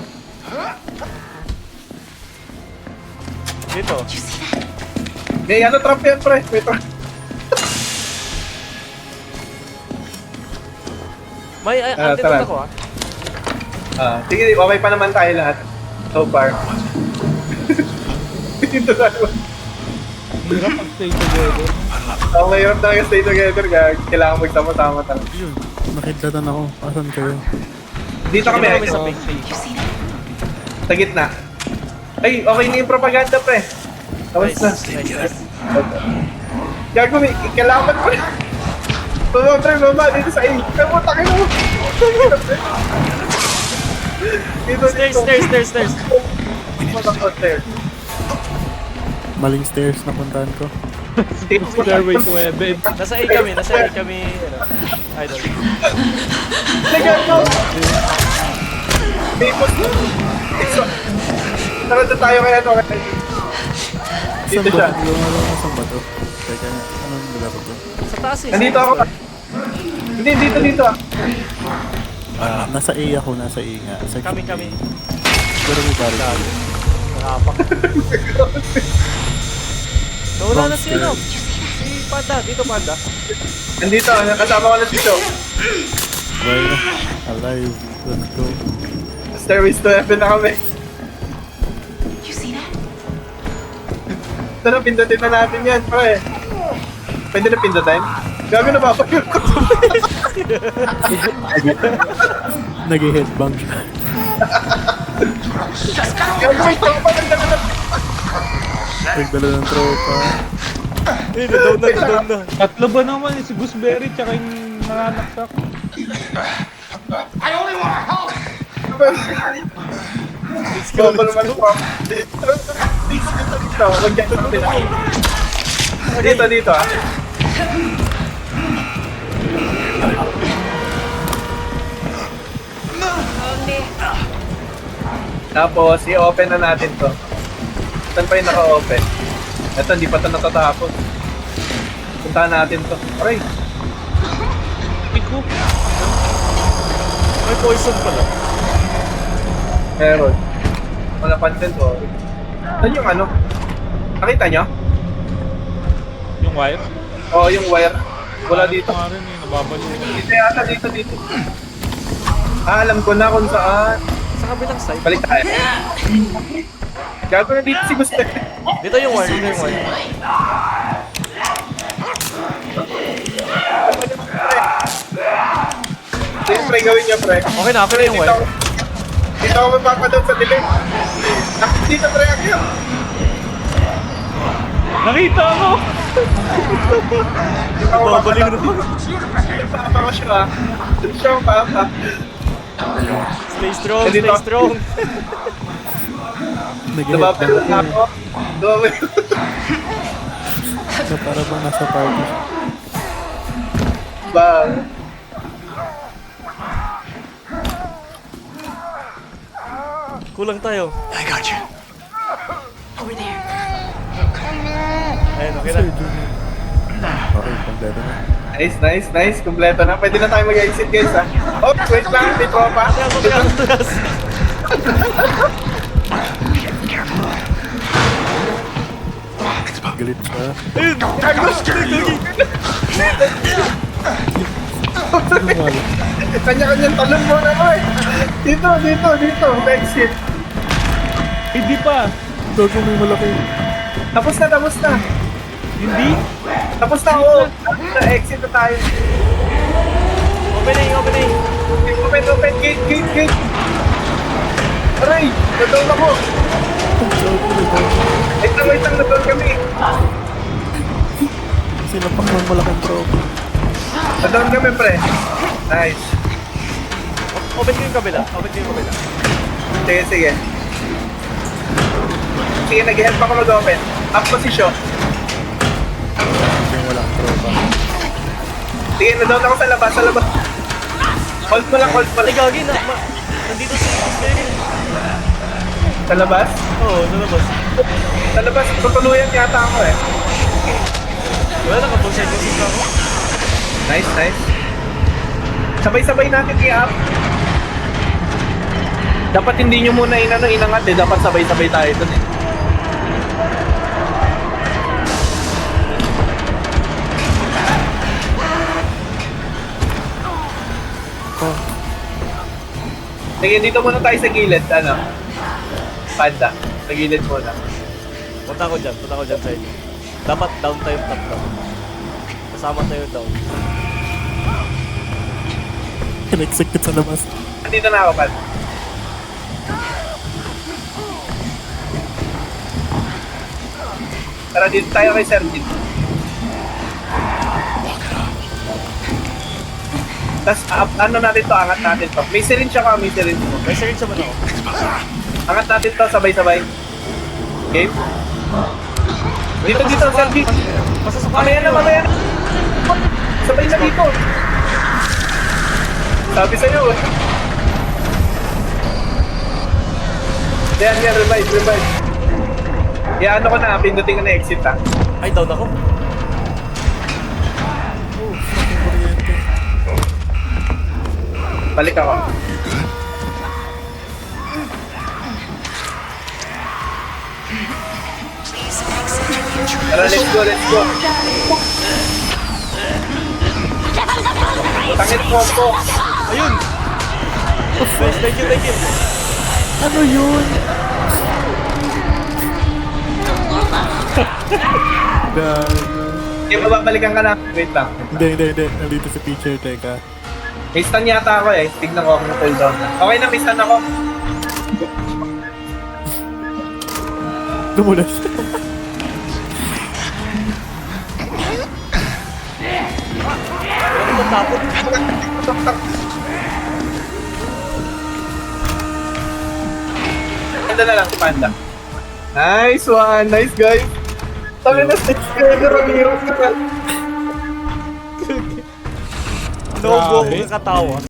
Dito.
May ano, trap yan, pre. May trap.
May
Tara.
antidote ako
Sige, okay pa naman tayo lahat. So far. Dito tayo.
Hirap ang stay together.
Ang mahirap talaga stay together, gag. Kailangan magsama-sama talaga.
Yun, nakidlatan ako. Asan kayo?
Dito kami,
Dito kami sa
ay,
page.
sa gitna. Ay, okay na yung propaganda, pre. Tapos na.
Nice.
Gago, may kailangan mo. Mama, pre, dito sa A. Ay, puta ka mo. Dito.
Stairs.
Putak ko, stairs.
Maling stairs na puntahan ko.
Stairway to heaven.
Nasa A kami, ano, idol.
Gago! Tapos, tara na tayo kaya ito. Dito
Saan
siya.
ba? Saan ba to? Teka, anong nilaro to?
Sa taas eh.
Nandito ako. Hindi, dito.
Nasa A ako, nasa A nga. Section
Kami.
A. Pero may barrel.
Gago. Nakapak. Nawala na si ano. Si Panda. Dito Panda.
Nandito, kasama ko na si Cho.
Well, alive. Let's go.
Stairways to heaven na kami.
You see that?
Tara, pindutin na natin yan, pre. Pwede na pindutin? Gago na papayun ko.
Nag-headbang siya.
Gago, may tropa ng dala.
Nagdala ng tropa.
Down na.
Tatlo ba naman si Gooseberry tsaka yung nanganaksak?
I only want to help.
Bobo naman po. Dito, mag-get na pila. Dito ah. Tapos, i-open na natin to. Saan pa yung naka-open? Ito, hindi pa ito natatapos. Puntahan natin to. Aray!
Pico.
May poison pala.
Meron. Wala pansin to. Saan yung ano? Nakita nyo?
Yung wire?
Oo, yung wire. Wala dito.
Nga rin eh, nababalo.
Dito yata, dito. Alam ko na kung saan.
Sa kabilang side.
Balik tayo. Gago na dito si Gusto.
Dito yung wire.
Sige, pre, gawin niyo, pre.
Okay na yung wire.
Dito ako mapapadod sa dilim. Dito, pre, ako.
Nakita mo!
Dito ako
Babalik
mapapadod.
naman.
Papa ko siya. Siya ang papa.
Stay strong,
Dito.
stay strong.
Lumapit na ako. Lumapit.
Para bang nasa party.
Bang.
Kulang tayo.
I got you.
Over there.
Ayun, okay na.
Okay, kompleto na.
Nice. Kompleto na. Pwede na tayo mag-exit, guys, ha? Oh, wait lang. May tropa.
Atras.
Galit siya.
Kanya-kanyang talon mo naman. Dito. Exit.
Hindi pa.
Gago, may malaki.
Tapos na.
Hindi?
Tapos na, oo. Na-exit na tayo.
Opening.
Open. Gate. Aray! Natoon ako. Wait lang. Natoon kami.
Sinapak ng malaking tropa.
Natoon kami, pre. Nice.
Open ko yung kabila.
Sige. Sige, nag-help ako mag-open. Up position.
Yung walang tropa.
Sige, na-down ako sa labas. Hold mo lang.
Ay, gagi na. Nandito si Gooseberry.
Sa labas?
Oo, nalabas.
Sa labas, tutuluyan yata ako eh.
Wala na, kapag-side ako.
Nice. Sabay-sabay natin i-up. Dapat hindi nyo muna inangat eh. Dapat sabay-sabay tayo dun eh. Sige, dito muna tayo sa gilid. Panda. Sa gilid muna.
Punta ko dyan sa inyo. Dapat down tayo tatlo. Kasama tayo down.
Execute sa labas.
Andito na ako, Panda. Tara, dito tayo kay Sir Jin. Tapos, ano natin to, angat natin to. May syringe siya ka, may syringe mo.
May syringe naman ako.
Angat natin to, sabay-sabay. Game? Dito, Sir Jin. Mamaya na. Sabay na dito. Sabi sa'yo eh. Yan, revive. Yan, ano ko na, pindutin ko na exit ha.
Ay, down ako.
Balik ako. Tara, let's go, let's go. Tangin ko po.
Ayun! Nice, thank you, thank you.
Ano yun?
Hindi, mababalikan ka na. Wait lang.
Hindi. Nandito sa picture, teka.
May stun yata ako eh. Tignan ko kung na-pull down na. Okay na, may stun ako.
Lumulas.
Ano ba tapon?
Ganda na lang si Panda. Nice one! Nice guys! Tangin na 6 kayo ang heroes ka.
Nobo ko kakatawa.